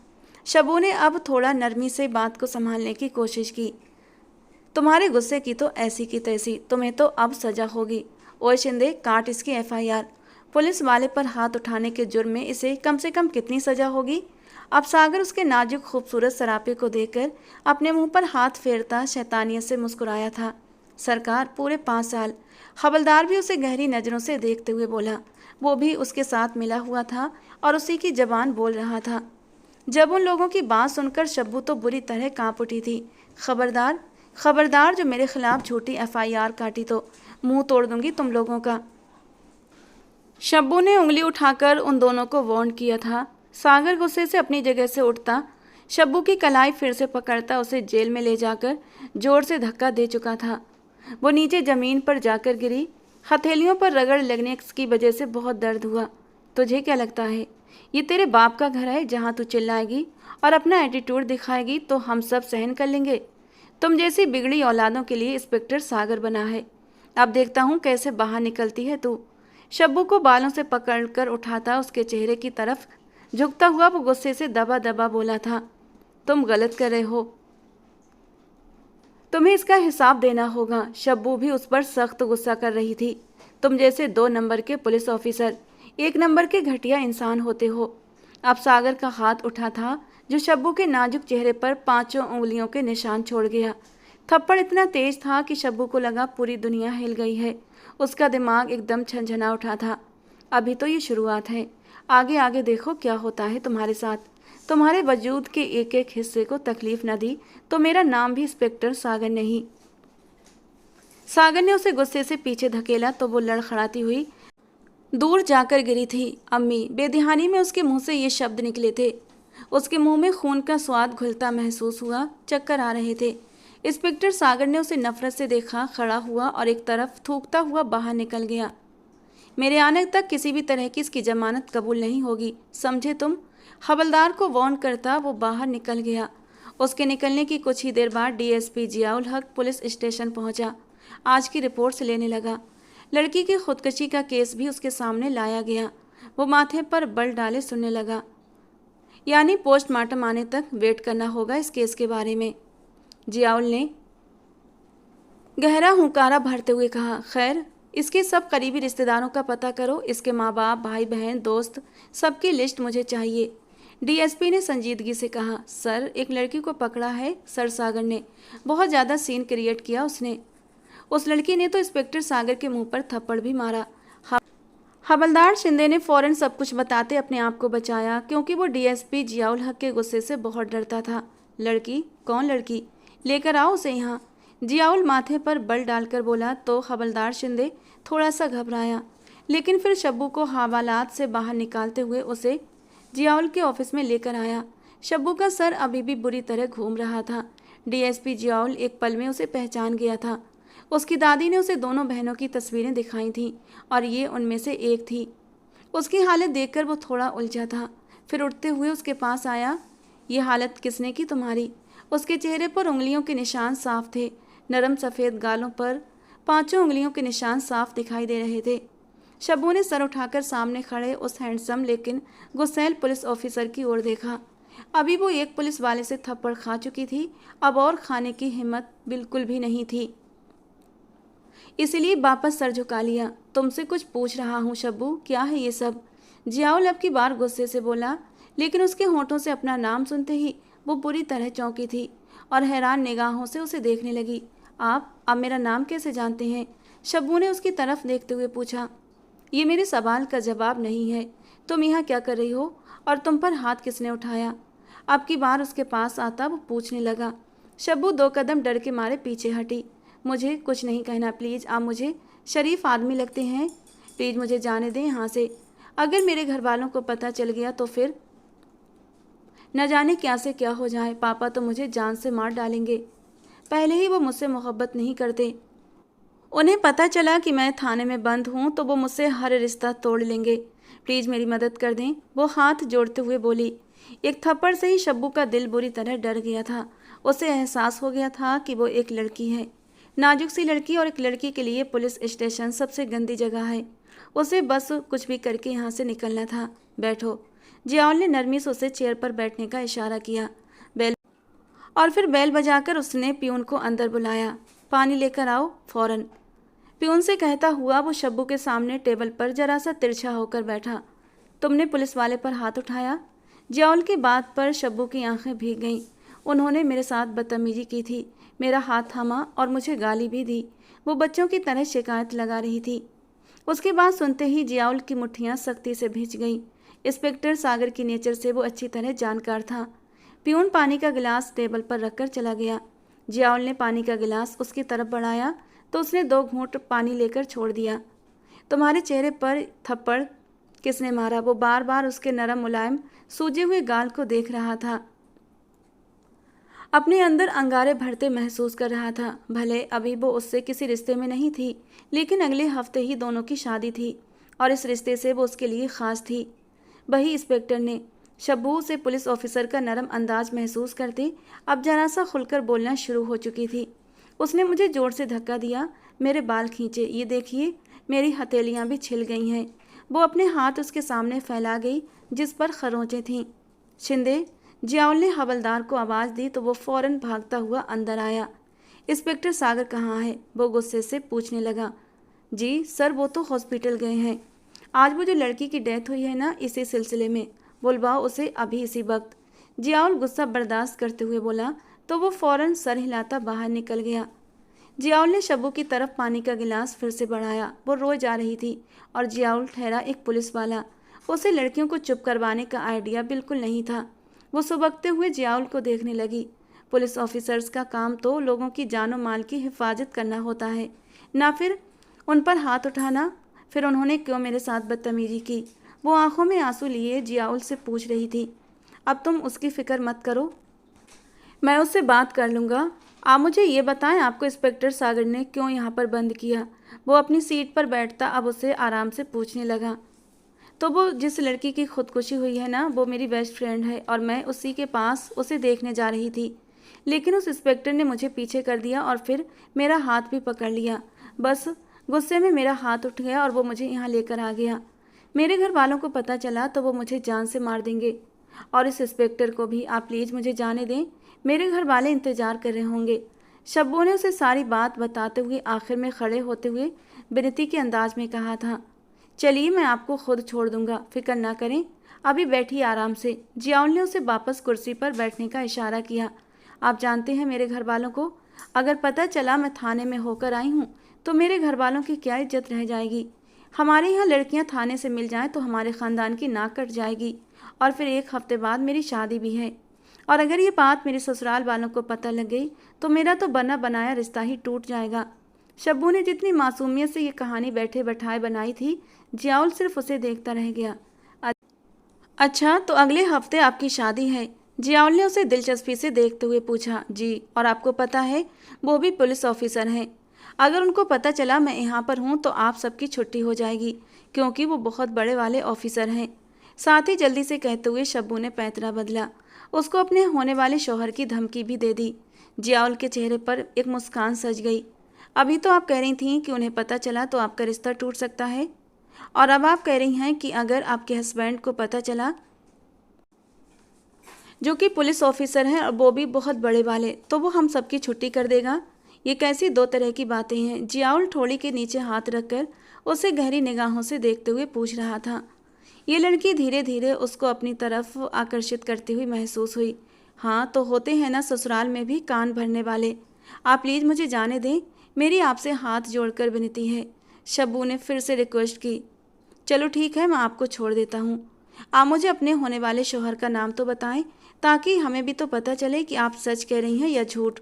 शब्बू ने अब थोड़ा नरमी से बात को संभालने की कोशिश की। तुम्हारे गुस्से की तो ऐसी की तैसी, तुम्हें तो अब सजा होगी। ओए शिंदे, काट इसकी एफआईआर। पुलिस वाले पर हाथ उठाने के जुर्म में इसे कम से कम कितनी सजा होगी? अब सागर उसके नाजुक खूबसूरत सरापे को देखकर अपने मुंह पर हाथ फेरता शैतानियत से मुस्कुराया था। सरकार, पूरे 5 साल। हवलदार भी उसे गहरी नज़रों से देखते हुए बोला। वो भी उसके साथ मिला हुआ था और उसी की जबान बोल रहा था। जब उन लोगों की बात सुनकर शब्बू तो बुरी तरह कांप उठी थी। खबरदार, खबरदार, जो मेरे खिलाफ झूठी एफआईआर काटी तो मुंह तोड़ दूंगी तुम लोगों का। शब्बू ने उंगली उठाकर उन दोनों को वार्न किया था। सागर गुस्से से अपनी जगह से उठता, शब्बू की कलाई फिर से पकड़ता उसे जेल में ले जाकर जोर से धक्का दे चुका था। वो नीचे जमीन पर जाकर गिरी। हथेलियों पर रगड़ लगने की वजह से बहुत दर्द हुआ। तुझे क्या लगता है ये तेरे बाप का घर है जहाँ तू चिल्लाएगी और अपना एटीट्यूड दिखाएगी तो हम सब सहन कर लेंगे? तुम जैसी बिगड़ी औलादों के लिए इंस्पेक्टर सागर बना है। अब देखता हूँ कैसे बाहर निकलती है तू। शब्बू को बालों से पकड़कर उठाता उसके चेहरे की तरफ झुकता हुआ वो गुस्से से दबा दबा बोला था। तुम गलत कर रहे हो, तुम्हें इसका हिसाब देना होगा। शब्बू भी उस पर सख्त गुस्सा कर रही थी। तुम जैसे 2 नंबर के पुलिस ऑफिसर 1 नंबर के घटिया इंसान होते हो। अब सागर का हाथ उठा था जो शब्बू के नाजुक चेहरे पर 5 उंगलियों के निशान छोड़ गया। थप्पड़ इतना तेज था कि शब्बू को लगा पूरी दुनिया हिल गई है। उसका दिमाग एकदम झंझना उठा था। अभी तो ये शुरुआत है, आगे आगे देखो क्या होता है तुम्हारे साथ। तुम्हारे वजूद के एक एक हिस्से को तकलीफ न दी तो मेरा नाम भी इंस्पेक्टर सागर नहीं। सागर ने उसे गुस्से से पीछे धकेला तो वो लड़खड़ाती हुई दूर जाकर गिरी थी। अम्मी, बेध्यानी में उसके मुंह से ये शब्द निकले थे। उसके मुंह में खून का स्वाद घुलता महसूस हुआ, चक्कर आ रहे थे। इंस्पेक्टर सागर ने उसे नफरत से देखा, खड़ा हुआ और एक तरफ थूकता हुआ बाहर निकल गया। मेरे आने तक किसी भी तरह की इसकी जमानत कबूल नहीं होगी, समझे तुम? हवलदार को वार्न करता वो बाहर निकल गया। उसके निकलने की कुछ ही देर बाद डीएसपी जियाउल हक पुलिस स्टेशन पहुंचा। आज की रिपोर्ट्स लेने लगा। लड़की की खुदकशी का केस भी उसके सामने लाया गया। वो माथे पर बल डाले सुनने लगा। यानी पोस्टमार्टम आने तक वेट करना होगा इस केस के बारे में। जियाउल ने गहरा हुंकारा भरते हुए कहा। खैर, इसके सब करीबी रिश्तेदारों का पता करो। इसके माँ बाप, भाई बहन, दोस्त, सबकी लिस्ट मुझे चाहिए। डीएसपी ने संजीदगी से कहा। सर, एक लड़की को पकड़ा है सर सागर ने। बहुत ज़्यादा सीन क्रिएट किया उसने। उस लड़की ने तो इंस्पेक्टर सागर के मुंह पर थप्पड़ भी मारा। हवलदार शिंदे ने फौरन सब कुछ बताते अपने आप को बचाया, क्योंकि वो डीएसपी जियाउल हक के गुस्से से बहुत डरता था। लड़की? कौन लड़की? लेकर आओ उसे यहाँ। जियाउल माथे पर बल डालकर बोला तो हवलदार शिंदे थोड़ा सा घबराया, लेकिन फिर शब्बू को हवालात से बाहर निकालते हुए उसे जियाउल के ऑफिस में लेकर आया। शब्बू का सर अभी भी बुरी तरह घूम रहा था। डीएसपी जियाउल एक पल में उसे पहचान गया था। उसकी दादी ने उसे दोनों बहनों की तस्वीरें दिखाई थीं और ये उनमें से एक थी। उसकी हालत देखकर वो थोड़ा उलझा था। फिर उठते हुए उसके पास आया। ये हालत किसने की तुम्हारी? उसके चेहरे पर उंगलियों के निशान साफ थे। नरम सफ़ेद गालों पर 5 उंगलियों के निशान साफ दिखाई दे रहे थे। शब्बू ने सर उठाकर सामने खड़े उस हैंडसम लेकिन गुस्सैल पुलिस ऑफिसर की ओर देखा। अभी वो एक पुलिस वाले से थप्पड़ खा चुकी थी, अब और खाने की हिम्मत बिल्कुल भी नहीं थी। इसलिए वापस सर झुका लिया। तुमसे कुछ पूछ रहा हूँ शब्बू, क्या है ये सब? जियाउल अब की बार गुस्से से बोला, लेकिन उसके होंठों से अपना नाम सुनते ही वो बुरी तरह चौंकी थी और हैरान निगाहों से उसे देखने लगी। आप मेरा नाम कैसे जानते हैं? शब्बू ने उसकी तरफ देखते हुए पूछा। ये मेरे सवाल का जवाब नहीं है। तुम यहाँ क्या कर रही हो और तुम पर हाथ किसने उठाया? अब की बार उसके पास आता वो पूछने लगा। शब्बू 2 कदम डर के मारे पीछे हटी। मुझे कुछ नहीं कहना प्लीज़, आप मुझे शरीफ आदमी लगते हैं, प्लीज़ मुझे जाने दें यहाँ से। अगर मेरे घर वालों को पता चल गया तो फिर न जाने क्या से क्या हो जाए। पापा तो मुझे जान से मार डालेंगे। पहले ही वो मुझसे मोहब्बत नहीं करते, उन्हें पता चला कि मैं थाने में बंद हूँ तो वो मुझसे हर रिश्ता तोड़ लेंगे। प्लीज़ मेरी मदद कर दें, वो हाथ जोड़ते हुए बोली। एक थप्पड़ से ही शब्बू का दिल बुरी तरह डर गया था। उसे एहसास हो गया था कि वो एक लड़की है, नाजुक सी लड़की, और एक लड़की के लिए पुलिस स्टेशन सबसे गंदी जगह है। उसे बस कुछ भी करके यहाँ से निकलना था। बैठो। जियाउल ने नरमी से उसे चेयर पर बैठने का इशारा किया। फिर बेल बजाकर उसने प्यून को अंदर बुलाया। पानी लेकर आओ फौरन, प्यून से कहता हुआ वो शब्बू के सामने टेबल पर जरा सा तिरछा होकर बैठा। तुमने पुलिस वाले पर हाथ उठाया? जियाउल की बात पर शब्बू की आंखें भीग गईं। उन्होंने मेरे साथ बदतमीजी की थी, मेरा हाथ थामा और मुझे गाली भी दी। वो बच्चों की तरह शिकायत लगा रही थी। उसकी बात सुनते ही जियाउल की मुट्ठियां सख्ती से भींच गईं। इंस्पेक्टर सागर की नेचर से वो अच्छी तरह जानकार था। प्यून पानी का गिलास टेबल पर रखकर चला गया। जियाउल ने पानी का गिलास उसकी तरफ बढ़ाया तो उसने 2 घूंट पानी लेकर छोड़ दिया। तुम्हारे चेहरे पर थप्पड़ किसने मारा? वो बार बार उसके नरम मुलायम सूजे हुए गाल को देख रहा था, अपने अंदर अंगारे भरते महसूस कर रहा था। भले अभी वो उससे किसी रिश्ते में नहीं थी, लेकिन अगले हफ्ते ही दोनों की शादी थी और इस रिश्ते से वो उसके लिए खास थी। वही इंस्पेक्टर ने शब्बू से पुलिस ऑफिसर का नरम अंदाज महसूस करते अब जरा सा खुलकर बोलना शुरू हो चुकी थी। उसने मुझे जोर से धक्का दिया, मेरे बाल खींचे, ये देखिए मेरी हथेलियां भी छिल गई हैं। वो अपने हाथ उसके सामने फैला गई जिस पर खरोंचें थीं। शिंदे, जियाउल ने हवलदार को आवाज़ दी तो वो फौरन भागता हुआ अंदर आया। इंस्पेक्टर सागर कहाँ है? वो गुस्से से पूछने लगा। जी सर, वो तो हॉस्पिटल गए हैं। आज वो जो लड़की की डेथ हुई है ना, इसी सिलसिले में बुलवाओ उसे अभी इसी वक्त। जियाउल गुस्सा बर्दाश्त करते हुए बोला तो वो फौरन सर हिलाता बाहर निकल गया। जियाउल ने शब्बू की तरफ पानी का गिलास फिर से बढ़ाया। वो रोए जा रही थी और जियाउल ठहरा एक पुलिस वाला। उसे लड़कियों को चुप करवाने का आइडिया बिल्कुल नहीं था। वो सुबकते हुए जियाउल को देखने लगी। पुलिस ऑफिसर्स का काम तो लोगों की जानो माल की हिफाजत करना होता है, ना फिर उन पर हाथ उठाना। फिर उन्होंने क्यों मेरे साथ बदतमीजी की? वो आंखों में आंसू लिए जियाउल से पूछ रही थी। अब तुम उसकी फिक्र मत करो, मैं उससे बात कर लूँगा। आप मुझे ये बताएं, आपको इंस्पेक्टर सागर ने क्यों यहाँ पर बंद किया? वो अपनी सीट पर बैठता अब उसे आराम से पूछने लगा। तो वो जिस लड़की की खुदकुशी हुई है ना, वो मेरी बेस्ट फ्रेंड है और मैं उसी के पास उसे देखने जा रही थी, लेकिन उस इंस्पेक्टर ने मुझे पीछे कर दिया और फिर मेरा हाथ भी पकड़ लिया। बस गुस्से में मेरा हाथ उठ गया और वो मुझे यहाँ लेकर आ गया। मेरे घर वालों को पता चला तो वो मुझे जान से मार देंगे, और इस इंस्पेक्टर को भी। आप प्लीज़ मुझे जाने दें, मेरे घर वाले इंतज़ार कर रहे होंगे। शब्बू ने उसे सारी बात बताते हुए आखिर में खड़े होते हुए विनती के अंदाज में कहा था। चलिए मैं आपको खुद छोड़ दूंगा, फिक्र ना करें, अभी बैठिए आराम से। जियाउल ने उसे वापस कुर्सी पर बैठने का इशारा किया। आप जानते हैं मेरे घर वालों को अगर पता चला मैं थाने में होकर आई हूँ तो मेरे घर वालों की क्या इज्जत रह जाएगी। हमारे यहाँ लड़कियाँ थाने से मिल जाएं तो हमारे ख़ानदान की नाक कट जाएगी, और फिर 1 हफ्ते बाद मेरी शादी भी है। और अगर ये बात मेरे ससुराल वालों को पता लग गई तो मेरा तो बना बनाया रिश्ता ही टूट जाएगा। शब्बू ने जितनी मासूमियत से ये कहानी बैठे बैठाए बनाई थी, जियाउल सिर्फ उसे देखता रह गया। अच्छा, तो अगले हफ्ते आपकी शादी है? जियाउल ने उसे दिलचस्पी से देखते हुए पूछा। जी, और आपको पता है वो भी पुलिस ऑफिसर हैं। अगर उनको पता चला मैं यहाँ पर हूँ तो आप सबकी छुट्टी हो जाएगी, क्योंकि वो बहुत बड़े वाले ऑफिसर हैं। साथ ही जल्दी से कहते हुए शब्बू ने पैंतरा बदला। उसको अपने होने वाले शौहर की धमकी भी दे दी। जियाउल के चेहरे पर एक मुस्कान सज गई। अभी तो आप कह रही थीं कि उन्हें पता चला तो आपका रिश्ता टूट सकता है, और अब आप कह रही हैं कि अगर आपके हस्बैंड को पता चला, जो कि पुलिस ऑफिसर हैं और वो भी बहुत बड़े वाले, तो वो हम सबकी छुट्टी कर देगा। ये कैसी 2 तरह की बातें हैं? जियाउल ठोड़ी के नीचे हाथ रखकर उसे गहरी निगाहों से देखते हुए पूछ रहा था। ये लड़की धीरे धीरे उसको अपनी तरफ आकर्षित करती हुई महसूस हुई। हाँ तो होते हैं ना ससुराल में भी कान भरने वाले। आप प्लीज़ मुझे जाने दें, मेरी आपसे हाथ जोड़कर विनती है। शब्बू ने फिर से रिक्वेस्ट की। चलो ठीक है, मैं आपको छोड़ देता हूँ। आप मुझे अपने होने वाले शौहर का नाम तो बताएं, ताकि हमें भी तो पता चले कि आप सच कह रही हैं या झूठ।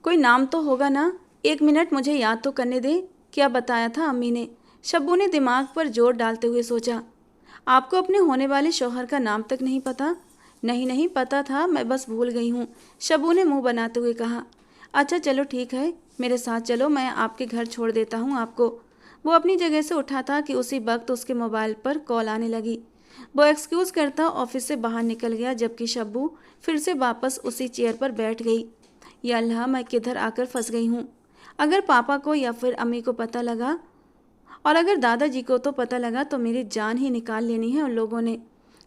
कोई नाम तो होगा ना, 1 मिनट मुझे याद तो करने दें। क्या बताया था अम्मी ने? शब्बू ने दिमाग पर जोर डालते हुए सोचा। आपको अपने होने वाले शौहर का नाम तक नहीं पता? नहीं नहीं, पता था, मैं बस भूल गई हूँ, शब्बू ने मुंह बनाते हुए कहा। अच्छा चलो ठीक है, मेरे साथ चलो, मैं आपके घर छोड़ देता हूँ आपको। वो अपनी जगह से उठा था कि उसी वक्त उसके मोबाइल पर कॉल आने लगी। वो एक्सक्यूज़ करता ऑफिस से बाहर निकल गया, जबकि शब्बू फिर से वापस उसी चेयर पर बैठ गई। या अल्लाह, मैं किधर आकर फंस गई हूँ। अगर पापा को या फिर अम्मी को पता लगा, और अगर दादाजी को तो पता लगा, तो मेरी जान ही निकाल लेनी है उन लोगों ने।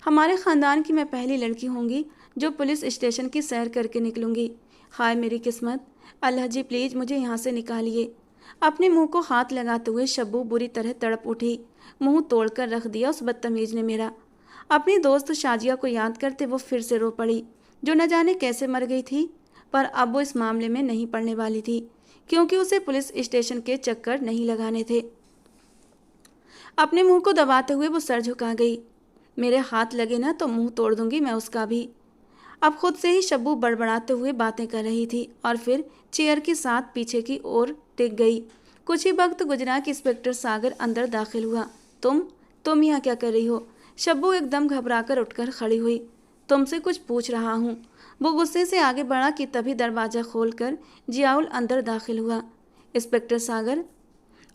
हमारे ख़ानदान की मैं पहली लड़की होंगी जो पुलिस स्टेशन की सैर करके निकलूंगी। हाय मेरी किस्मत। अल्लाह जी प्लीज़ मुझे यहाँ से निकालिए। अपने मुंह को हाथ लगाते हुए शब्बू बुरी तरह तड़प उठी। मुंह तोड़कर रख दिया उस बदतमीज ने मेरा। अपनी दोस्त शाजिया को याद करते वो फिर से रो पड़ी, जो न जाने कैसे मर गई थी। पर अब वो इस मामले में नहीं पड़ने वाली थी, क्योंकि उसे पुलिस स्टेशन के चक्कर नहीं लगाने थे। अपने मुंह को दबाते हुए वो सर झुका गई। मेरे हाथ लगे ना तो मुंह तोड़ दूंगी मैं उसका भी। अब खुद से ही शब्बू बड़बड़ाते हुए बातें कर रही थी और फिर चेयर के साथ पीछे की ओर टिक गई। कुछ ही वक्त गुजरा कि इंस्पेक्टर सागर अंदर दाखिल हुआ। तुम यहाँ क्या कर रही हो? शब्बू एकदम घबराकर उठकर खड़ी हुई। तुमसे कुछ पूछ रहा हूँ। वो गुस्से से आगे बढ़ा कि तभी दरवाज़ा खोलकर जियाउल अंदर दाखिल हुआ। इंस्पेक्टर सागर,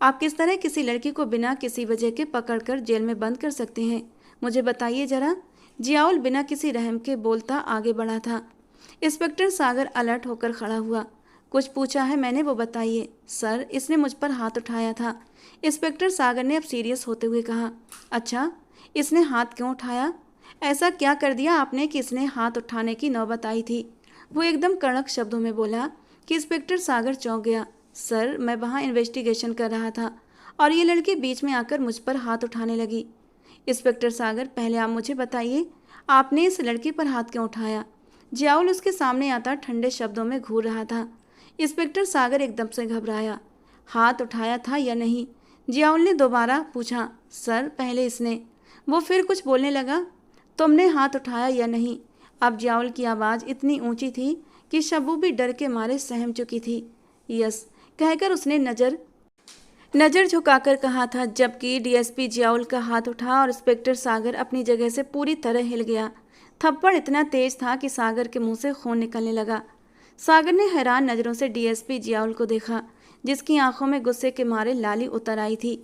आप किस तरह किसी लड़की को बिना किसी वजह के पकड़कर जेल में बंद कर सकते हैं? मुझे बताइए जरा। जियाउल बिना किसी रहम के बोलता आगे बढ़ा था। इंस्पेक्टर सागर अलर्ट होकर खड़ा हुआ। कुछ पूछा है मैंने, वो बताइए। सर, इसने मुझ पर हाथ उठाया था। इंस्पेक्टर सागर ने अब सीरियस होते हुए कहा। अच्छा, इसने हाथ क्यों उठाया? ऐसा क्या कर दिया आपने कि इसने हाथ उठाने की नौबत आई थी? वो एकदम कड़क शब्दों में बोला कि इंस्पेक्टर सागर चौंक गया। सर, मैं वहाँ इन्वेस्टिगेशन कर रहा था और ये लड़की बीच में आकर मुझ पर हाथ उठाने लगी। इंस्पेक्टर सागर, पहले आप मुझे बताइए, आपने इस लड़की पर हाथ क्यों उठाया? जियाउल उसके सामने आता ठंडे शब्दों में घूर रहा था। इंस्पेक्टर सागर एकदम से घबराया। हाथ उठाया था या नहीं? जियाउल ने दोबारा पूछा। सर, पहले इसने। वो फिर कुछ बोलने लगा। तुमने हाथ उठाया या नहीं? अब जियाउल की आवाज़ इतनी ऊंची थी कि शब्बू भी डर के मारे सहम चुकी थी। यस कहकर उसने नज़र झुकाकर कहा था, जबकि डीएसपी जियाउल का हाथ उठा और इंस्पेक्टर सागर अपनी जगह से पूरी तरह हिल गया। थप्पड़ इतना तेज था कि सागर के मुंह से खून निकलने लगा। सागर ने हैरान नज़रों से डीएसपी जियाउल को देखा, जिसकी आंखों में गुस्से के मारे लाली उतर आई थी।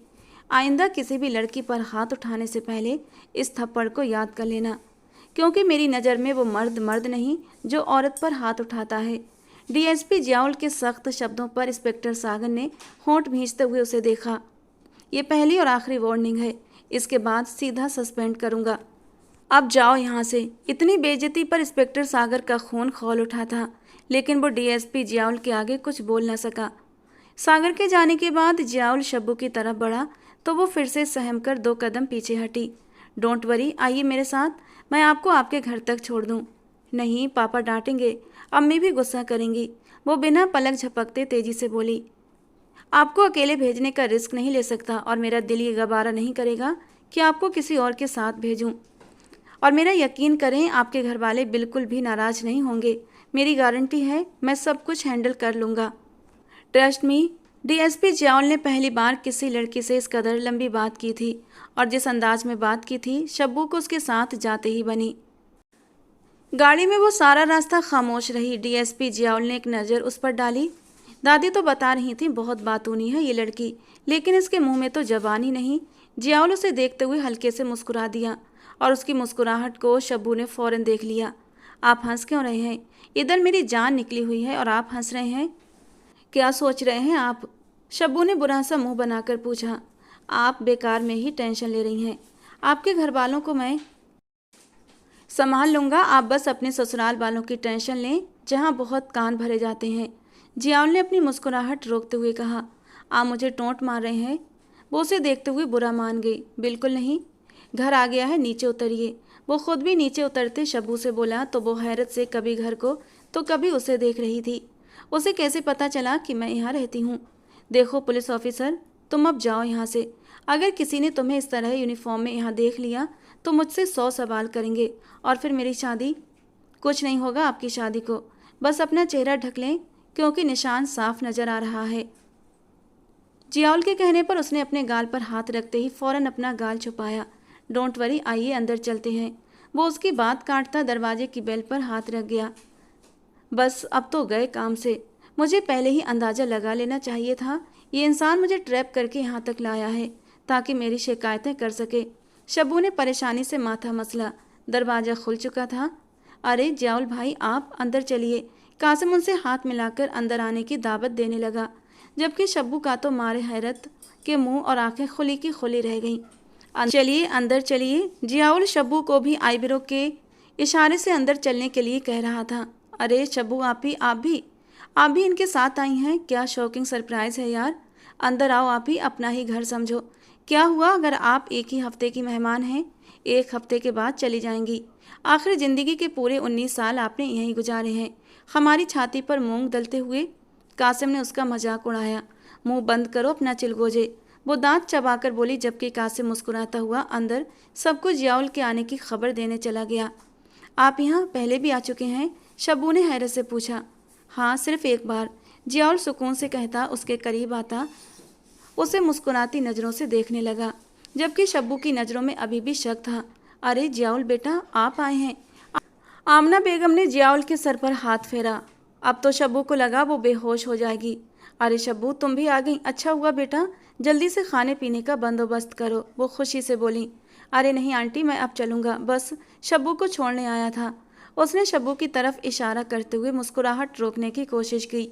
आइंदा किसी भी लड़की पर हाथ उठाने से पहले इस थप्पड़ को याद कर लेना, क्योंकि मेरी नज़र में वो मर्द नहीं जो औरत पर हाथ उठाता है। डीएसपी जियाउल के सख्त शब्दों पर इंस्पेक्टर सागर ने होंठ भींचते हुए उसे देखा। ये पहली और आखिरी वार्निंग है, इसके बाद सीधा सस्पेंड करूंगा। अब जाओ यहाँ से। इतनी बेइज्जती पर इंस्पेक्टर सागर का खून खौल उठा था, लेकिन वो डीएसपी जियाउल के आगे कुछ बोल न सका। सागर के जाने के बाद जियाउल शब्बू की तरफ बढ़ा तो वो फिर से सहम कर 2 कदम पीछे हटी। डोंट वरी, आइए मेरे साथ, मैं आपको आपके घर तक छोड़ दूँ। नहीं, पापा डांटेंगे, अम्मी भी गुस्सा करेंगी। वो बिना पलक झपकते तेजी से बोली। आपको अकेले भेजने का रिस्क नहीं ले सकता और मेरा दिल ये गवारा नहीं करेगा कि आपको किसी और के साथ भेजूं। और मेरा यकीन करें, आपके घर वाले बिल्कुल भी नाराज़ नहीं होंगे। मेरी गारंटी है, मैं सब कुछ हैंडल कर लूँगा। Trust me. डीएसपी जियाउल ने पहली बार किसी लड़की से इस कदर लंबी बात की थी, और जिस अंदाज में बात की थी, शब्बू को उसके साथ जाते ही बनी। गाड़ी में वो सारा रास्ता खामोश रही। डीएसपी जियाउल ने एक नज़र उस पर डाली। दादी तो बता रही थी बहुत बातूनी है ये लड़की, लेकिन इसके मुंह में तो जबान ही नहीं। जियाउल उसे देखते हुए हल्के से मुस्कुरा दिया, और उसकी मुस्कुराहट को शब्बू ने फौरन देख लिया। आप हंस क्यों रहे हैं? इधर मेरी जान निकली हुई है और आप हंस रहे हैं? क्या सोच रहे हैं आप? शब्बू ने बुरा सा मुंह बनाकर पूछा। आप बेकार में ही टेंशन ले रही हैं। आपके घर वालों को मैं संभाल लूँगा, आप बस अपने ससुराल वालों की टेंशन लें, जहाँ बहुत कान भरे जाते हैं। जियाउल ने अपनी मुस्कुराहट रोकते हुए कहा। आप मुझे टोंट मार रहे हैं? वो उसे देखते हुए बुरा मान गई। बिल्कुल नहीं, घर आ गया है, नीचे उतरिए। वो खुद भी नीचे उतरते शब्बू से बोला तो वो हैरत से कभी घर को तो कभी उसे देख रही थी। उसे कैसे पता चला कि मैं यहाँ रहती हूँ? देखो पुलिस ऑफिसर, तुम अब जाओ यहाँ से। अगर किसी ने तुम्हें इस तरह यूनिफॉर्म में यहाँ देख लिया तो मुझसे 100 सवाल करेंगे और फिर मेरी शादी। कुछ नहीं होगा आपकी शादी को, बस अपना चेहरा ढक लें क्योंकि निशान साफ नजर आ रहा है। जियाउल के कहने पर उसने अपने गाल पर हाथ रखते ही फौरन अपना गाल छुपाया। डोंट वरी, आइए अंदर चलते हैं। वो उसकी बात काटता दरवाजे की बेल पर हाथ रख गया। बस अब तो गए काम से। मुझे पहले ही अंदाज़ा लगा लेना चाहिए था। ये इंसान मुझे ट्रैप करके यहाँ तक लाया है ताकि मेरी शिकायतें कर सके। शब्बू ने परेशानी से माथा मसला। दरवाज़ा खुल चुका था। अरे जियाउल भाई, आप अंदर चलिए। कासिम उनसे हाथ मिलाकर अंदर आने की दावत देने लगा, जबकि शब्बू का तो मारे हैरत के मुंह और आंखें खुली की खुली रह गईं। चलिए अंदर चलिए। जियाउल शब्बू को भी आईब्रो के इशारे से अंदर चलने के लिए कह रहा था। अरे शब्बू, आप भी इनके साथ आई हैं? क्या शॉकिंग सरप्राइज़ है यार। अंदर आओ, आप ही अपना ही घर समझो। क्या हुआ अगर आप एक ही हफ्ते की मेहमान हैं? 1 हफ्ते के बाद चली जाएंगी। आखिर ज़िंदगी के पूरे 19 साल आपने यहीं गुजारे हैं। हमारी छाती पर मूंग दलते हुए कासिम ने उसका मजाक उड़ाया। मुंह बंद करो अपना चिलगोजे, वो दांत चबाकर बोली, जबकि कासिम मुस्कुराता हुआ अंदर सबको जियाउल के आने की खबर देने चला गया। आप यहाँ पहले भी आ चुके हैं? शब्बू ने हैरत से पूछा। हाँ, सिर्फ एक बार, जियाउल सुकून से कहता उसके करीब आता उसे मुस्कुराती नज़रों से देखने लगा, जबकि शब्बू की नज़रों में अभी भी शक था। अरे जियाउल बेटा, आप आए हैं। आमना बेगम ने जियाउल के सर पर हाथ फेरा। अब तो शब्बू को लगा वो बेहोश हो जाएगी। अरे शब्बू, तुम भी आ गई, अच्छा हुआ बेटा। जल्दी से खाने पीने का बंदोबस्त करो, वो खुशी से बोली। अरे नहीं आंटी, मैं अब चलूँगा, बस शब्बू को छोड़ने आया था। उसने शब्बू की तरफ इशारा करते हुए मुस्कुराहट रोकने की कोशिश की।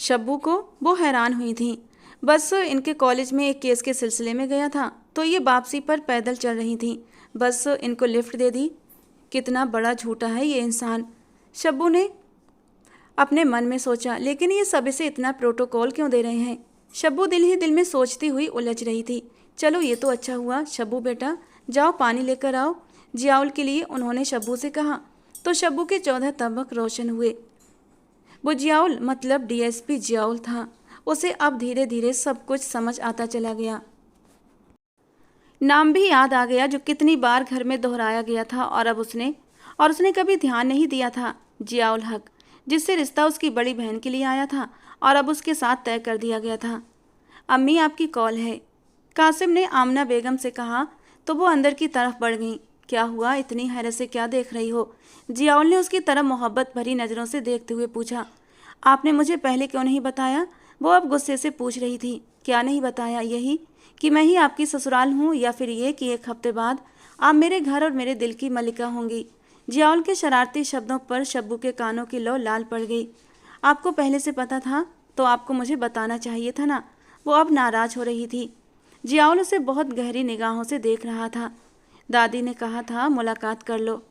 शब्बू को वो हैरान हुई थी। बस इनके कॉलेज में एक केस के सिलसिले में गया था तो ये वापसी पर पैदल चल रही थी। बस इनको लिफ्ट दे दी। कितना बड़ा झूठा है ये इंसान, शब्बू ने अपने मन में सोचा। लेकिन ये सब इसे इतना प्रोटोकॉल क्यों दे रहे हैं? शब्बू दिल ही दिल में सोचती हुई उलझ रही थी। चलो ये तो अच्छा हुआ। शब्बू बेटा, जाओ पानी लेकर आओ, जियाउल के लिए, उन्होंने शब्बू से कहा। तो शब्बू के 14 तबक रोशन हुए। वो जियाउल मतलब डीएसपी जियाउल था। उसे अब धीरे धीरे सब कुछ समझ आता चला गया। नाम भी याद आ गया जो कितनी बार घर में दोहराया गया था और उसने कभी ध्यान नहीं दिया था। जियाउल हक, जिससे रिश्ता उसकी बड़ी बहन के लिए आया था और अब उसके साथ तय कर दिया गया था। अम्मी, आपकी कॉल है, कासिम ने आमना बेगम से कहा तो वो अंदर की तरफ बढ़ गईं। क्या हुआ, इतनी हैरत से क्या देख रही हो? जियाउल ने उसकी तरफ मोहब्बत भरी नज़रों से देखते हुए पूछा। आपने मुझे पहले क्यों नहीं बताया? वो अब गुस्से से पूछ रही थी। क्या नहीं बताया? यही कि मैं ही आपकी ससुराल हूँ, या फिर ये कि 1 हफ्ते बाद आप मेरे घर और मेरे दिल की मलिका होंगी। जियाउल के शरारती शब्दों पर शब्बू के कानों की लौ लाल पड़ गई। आपको पहले से पता था तो आपको मुझे बताना चाहिए था ना। वो अब नाराज हो रही थी। जियाउल उसे बहुत गहरी निगाहों से देख रहा था। दादी ने कहा था मुलाकात कर लो।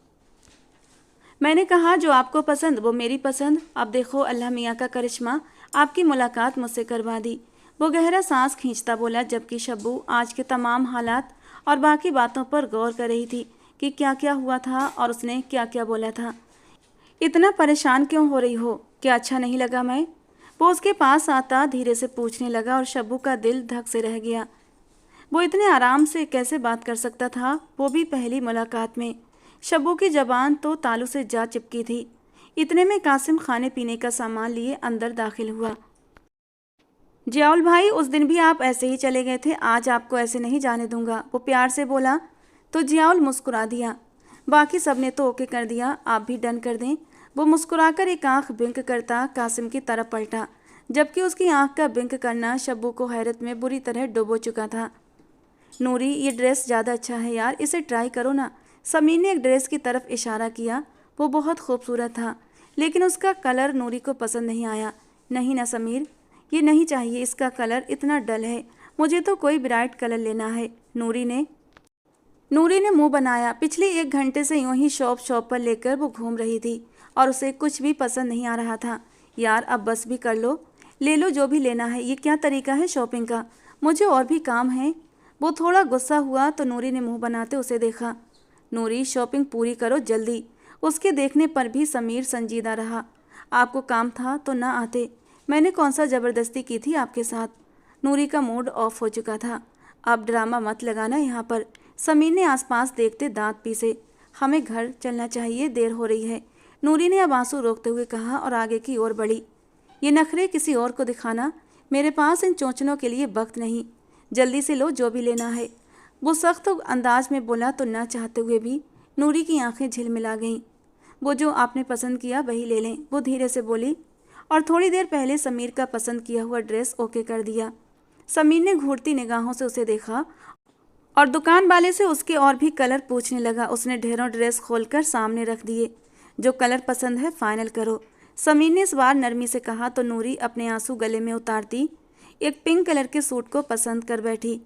मैंने कहा जो आपको पसंद वो मेरी पसंद। अब देखो अल्लाह मियाँ का करिश्मा, आपकी मुलाकात मुझसे करवा दी। वो गहरा सांस खींचता बोला, जबकि शब्बू आज के तमाम हालात और बाकी बातों पर गौर कर रही थी कि क्या क्या हुआ था और उसने क्या क्या बोला था। इतना परेशान क्यों हो रही हो? क्या अच्छा नहीं लगा मैं? वो उसके पास आता धीरे से पूछने लगा और शब्बू का दिल धक से रह गया। वो इतने आराम से कैसे बात कर सकता था, वो भी पहली मुलाकात में। शब्बू की ज़बान तो तालू से जा चिपकी थी। इतने में कासिम खाने पीने का सामान लिए अंदर दाखिल हुआ। जियाउल भाई, उस दिन भी आप ऐसे ही चले गए थे, आज आपको ऐसे नहीं जाने दूंगा, वो प्यार से बोला। तो जियाउल मुस्कुरा दिया। बाकी सब ने तो ओके कर दिया, आप भी डन कर दें। वो मुस्कुराकर एक आंख बिंक करता कासिम की तरफ पलटा, जबकि उसकी आंख का बिंक करना शब्बू को हैरत में बुरी तरह डुबो चुका था। नूरी, ये ड्रेस ज़्यादा अच्छा है यार, इसे ट्राई करो ना। समीर ने एक ड्रेस की तरफ इशारा किया। वो बहुत खूबसूरत था, लेकिन उसका कलर नूरी को पसंद नहीं आया। नहीं ना समीर, ये नहीं चाहिए, इसका कलर इतना डल है, मुझे तो कोई ब्राइट कलर लेना है। नूरी ने मुंह बनाया। पिछले 1 घंटे से यूं ही शॉप पर लेकर वो घूम रही थी और उसे कुछ भी पसंद नहीं आ रहा था। यार अब बस भी कर लो, ले लो जो भी लेना है, ये क्या तरीका है शॉपिंग का? मुझे और भी काम है। वो थोड़ा गुस्सा हुआ तो नूरी ने मुंह बनाते उसे देखा। नूरी शॉपिंग पूरी करो जल्दी। उसके देखने पर भी समीर संजीदा रहा। आपको काम था तो ना आते, मैंने कौन सा ज़बरदस्ती की थी आपके साथ। नूरी का मूड ऑफ हो चुका था। अब ड्रामा मत लगाना यहाँ पर। समीर ने आसपास देखते दांत पीसे। हमें घर चलना चाहिए, देर हो रही है। नूरी ने अब आंसू रोकते हुए कहा और आगे की ओर बढ़ी। ये नखरे किसी और को दिखाना, मेरे पास इन चोंचनों के लिए वक्त नहीं। जल्दी से लो जो भी लेना है। वो सख्त अंदाज में बोला तो न चाहते हुए भी नूरी की आंखें झिलमिला गईं। वो जो आपने पसंद किया वही ले लें, वो धीरे से बोली। और थोड़ी देर पहले समीर का पसंद किया हुआ ड्रेस ओके कर दिया। समीर ने घूरती निगाहों से उसे देखा और दुकान वाले से उसके और भी कलर पूछने लगा। उसने ढेरों ड्रेस खोलकर सामने रख दिए। जो कलर पसंद है फाइनल करो, समीर ने इस बार नरमी से कहा तो नूरी अपने आंसू गले में उतारती एक पिंक कलर के सूट को पसंद कर बैठी।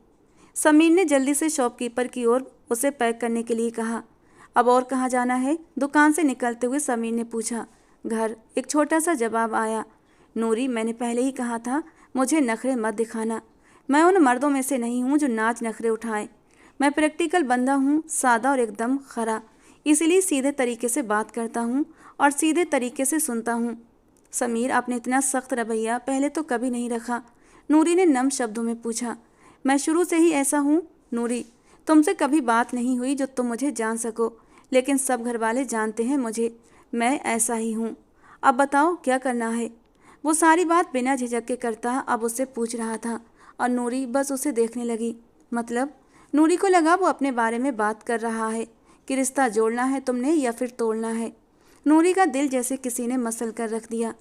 समीर ने जल्दी से शॉपकीपर की ओर उसे पैक करने के लिए कहा। अब और कहाँ जाना है? दुकान से निकलते हुए समीर ने पूछा। घर, एक छोटा सा जवाब आया। नूरी, मैंने पहले ही कहा था मुझे नखरे मत दिखाना। मैं उन मर्दों में से नहीं हूँ जो नाच नखरे उठाएं। मैं प्रैक्टिकल बंदा हूँ, सादा और एकदम खरा। इसीलिए सीधे तरीके से बात करता हूँ और सीधे तरीके से सुनता हूँ। समीर, आपने इतना सख्त रवैया पहले तो कभी नहीं रखा। नूरी ने नम शब्दों में पूछा। मैं शुरू से ही ऐसा हूँ नूरी। तुमसे कभी बात नहीं हुई जो तुम मुझे जान सको, लेकिन सब घर वाले जानते हैं मुझे, मैं ऐसा ही हूँ। अब बताओ क्या करना है? वो सारी बात बिना झिझक के करता अब उससे पूछ रहा था और नूरी बस उसे देखने लगी। मतलब? नूरी को लगा वो अपने बारे में बात कर रहा है कि रिश्ता जोड़ना है तुमने या फिर तोड़ना है। नूरी का दिल जैसे किसी ने मसल कर रख दिया।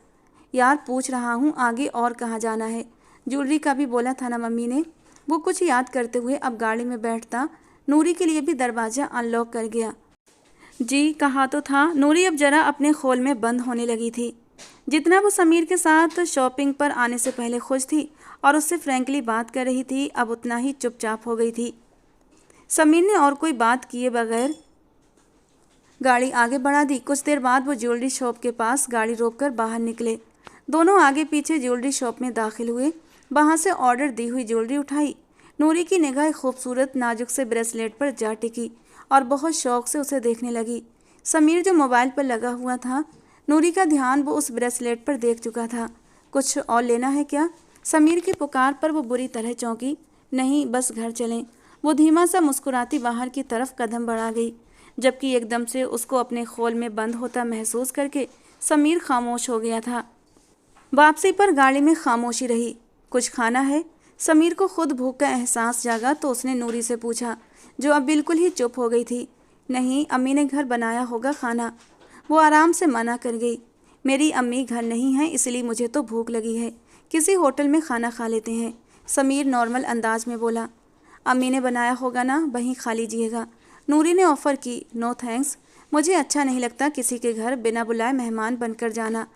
यार पूछ रहा हूँ आगे और कहाँ जाना है? ज्वेलरी का भी बोला था ना मम्मी ने। वो कुछ याद करते हुए अब गाड़ी में बैठता नूरी के लिए भी दरवाज़ा अनलॉक कर गया। जी कहा तो था। नूरी अब जरा अपने खोल में बंद होने लगी थी। जितना वो समीर के साथ शॉपिंग पर आने से पहले खुश थी और उससे फ्रैंकली बात कर रही थी, अब उतना ही चुपचाप हो गई थी। समीर ने और कोई बात किए बगैर गाड़ी आगे बढ़ा दी। कुछ देर बाद वो ज्वेलरी शॉप के पास गाड़ी रोककर बाहर निकले। दोनों आगे पीछे ज्वेलरी शॉप में दाखिल हुए। वहाँ से ऑर्डर दी हुई ज्वेलरी उठाई। नूरी की निगाह खूबसूरत नाजुक से ब्रेसलेट पर जा टिकी और बहुत शौक से उसे देखने लगी। समीर जो मोबाइल पर लगा हुआ था, नूरी का ध्यान वो उस ब्रेसलेट पर देख चुका था। कुछ और लेना है क्या? समीर की पुकार पर वो बुरी तरह चौंकी। नहीं, बस घर चलें। वो धीमा सा मुस्कुराती बाहर की तरफ कदम बढ़ा गई, जबकि एकदम से उसको अपने खोल में बंद होता महसूस करके समीर खामोश हो गया था। वापसी पर गाड़ी में खामोशी रही। कुछ खाना है? समीर को खुद भूख का एहसास जागा तो उसने नूरी से पूछा, जो अब बिल्कुल ही चुप हो गई थी। नहीं, अम्मी ने घर बनाया होगा खाना। वो आराम से मना कर गई। मेरी अम्मी घर नहीं है, इसलिए मुझे तो भूख लगी है। किसी होटल में खाना खा लेते हैं। समीर नॉर्मल अंदाज में बोला। अम्मी ने बनाया होगा ना, वहीं खा लीजिएगा। नूरी ने ऑफ़र की। नो थैंक्स, मुझे अच्छा नहीं लगता किसी के घर बिना बुलाए मेहमान बनकर जाना।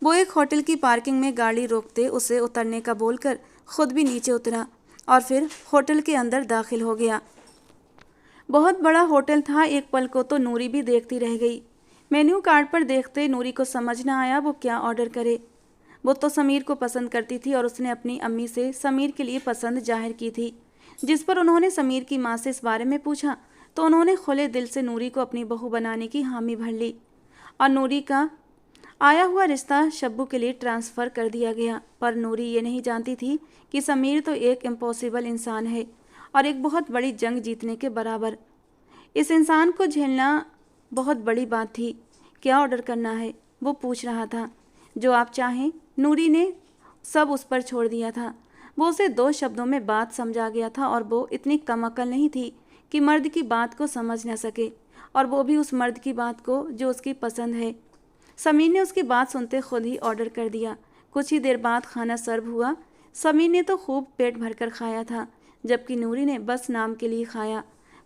वो एक होटल की पार्किंग में गाड़ी रोकते उसे उतरने का बोलकर खुद भी नीचे उतरा और फिर होटल के अंदर दाखिल हो गया। बहुत बड़ा होटल था। एक पल को तो नूरी भी देखती रह गई। मेन्यू कार्ड पर देखते नूरी को समझ न आया वो क्या ऑर्डर करे। वो तो समीर को पसंद करती थी और उसने अपनी अम्मी से समीर के लिए पसंद जाहिर की थी। जिस पर उन्होंने समीर की माँ से इस बारे में पूछा तो उन्होंने खुले दिल से नूरी को अपनी बहू बनाने की हामी भर ली और नूरी का आया हुआ रिश्ता शब्बू के लिए ट्रांसफ़र कर दिया गया। पर नूरी ये नहीं जानती थी कि समीर तो एक इम्पॉसिबल इंसान है और एक बहुत बड़ी जंग जीतने के बराबर। इस इंसान को झेलना बहुत बड़ी बात थी। क्या ऑर्डर करना है? वो पूछ रहा था। जो आप चाहें। नूरी ने सब उस पर छोड़ दिया था। वो उसे 2 शब्दों में बात समझा गया था और वो इतनी कम अकल नहीं थी कि मर्द की बात को समझ न सके, और वो भी उस मर्द की बात को जो उसकी पसंद है। समीर ने उसकी बात सुनते खुद ही ऑर्डर कर दिया। कुछ ही देर बाद खाना सर्व हुआ। समीर ने तो खूब पेट भरकर खाया था, जबकि नूरी ने बस नाम के लिए खाया।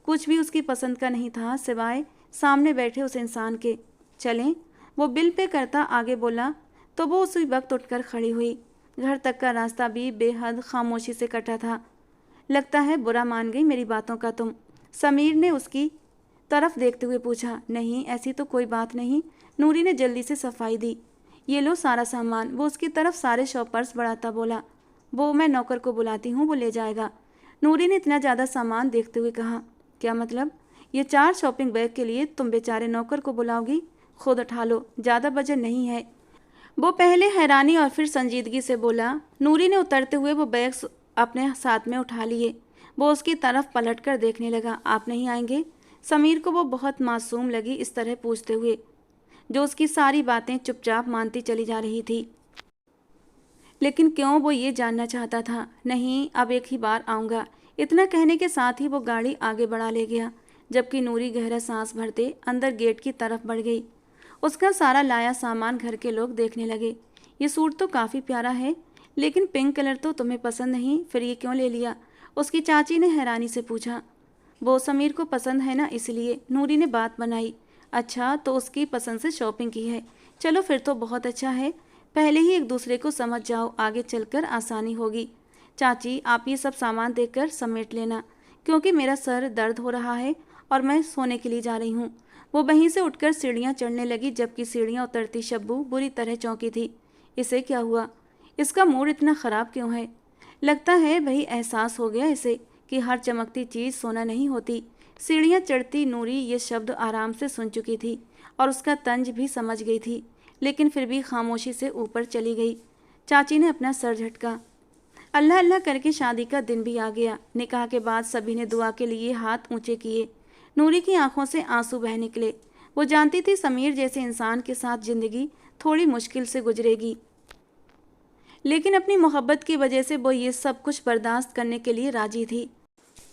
कुछ भी उसकी पसंद का नहीं था सिवाय सामने बैठे उस इंसान के। चलें, वो बिल पे करता आगे बोला तो वो उसी वक्त उठकर खड़ी हुई। घर तक का रास्ता भी बेहद खामोशी से कटा था। लगता है बुरा मान गई मेरी बातों का तुम? समीर ने उसकी तरफ देखते हुए पूछा। नहीं, ऐसी तो कोई बात नहीं। नूरी ने जल्दी से सफाई दी। ये लो सारा सामान। वो उसकी तरफ सारे शॉपर्स बढ़ाता बोला। वो मैं नौकर को बुलाती हूँ, वो ले जाएगा। नूरी ने इतना ज़्यादा सामान देखते हुए कहा। क्या मतलब? ये 4 शॉपिंग बैग के लिए तुम बेचारे नौकर को बुलाओगी? खुद उठा लो, ज़्यादा वजन नहीं है। वो पहले हैरानी और फिर संजीदगी से बोला। नूरी ने उतरते हुए वो बैग्स अपने साथ में उठा लिए। वो उसकी तरफ पलटकर देखने लगा। आप नहीं आएंगे? समीर को वो बहुत मासूम लगी इस तरह पूछते हुए, जो उसकी सारी बातें चुपचाप मानती चली जा रही थी। लेकिन क्यों, वो ये जानना चाहता था। नहीं, अब एक ही बार आऊँगा। इतना कहने के साथ ही वो गाड़ी आगे बढ़ा ले गया, जबकि नूरी गहरा सांस भरते अंदर गेट की तरफ बढ़ गई। उसका सारा लाया सामान घर के लोग देखने लगे। ये सूट तो काफ़ी प्यारा है, लेकिन पिंक कलर तो तुम्हें पसंद नहीं, फिर ये क्यों ले लिया? उसकी चाची ने हैरानी से पूछा। वो समीर को पसंद है ना, इसलिए, नूरी ने बात बनाई। अच्छा, तो उसकी पसंद से शॉपिंग की है। चलो फिर तो बहुत अच्छा है। पहले ही एक दूसरे को समझ जाओ, आगे चलकर आसानी होगी। चाची, आप ये सब सामान देखकर समेट लेना, क्योंकि मेरा सर दर्द हो रहा है और मैं सोने के लिए जा रही हूँ। वो वहीं से उठकर सीढ़ियाँ चढ़ने लगी, जबकि सीढ़ियाँ उतरती शब्बू बुरी तरह चौंकी थी। इसे क्या हुआ? इसका मूड इतना ख़राब क्यों है? लगता है वही एहसास हो गया इसे कि हर चमकती चीज़ सोना नहीं होती। सीढ़ियाँ चढ़ती नूरी ये शब्द आराम से सुन चुकी थी और उसका तंज भी समझ गई थी, लेकिन फिर भी खामोशी से ऊपर चली गई। चाची ने अपना सर झटका। अल्लाह अल्लाह करके शादी का दिन भी आ गया। निकाह के बाद सभी ने दुआ के लिए हाथ ऊंचे किए। नूरी की आंखों से आंसू बह निकले। वो जानती थी समीर जैसे इंसान के साथ जिंदगी थोड़ी मुश्किल से गुजरेगी, लेकिन अपनी मोहब्बत की वजह से वो ये सब कुछ बर्दाश्त करने के लिए राजी थी।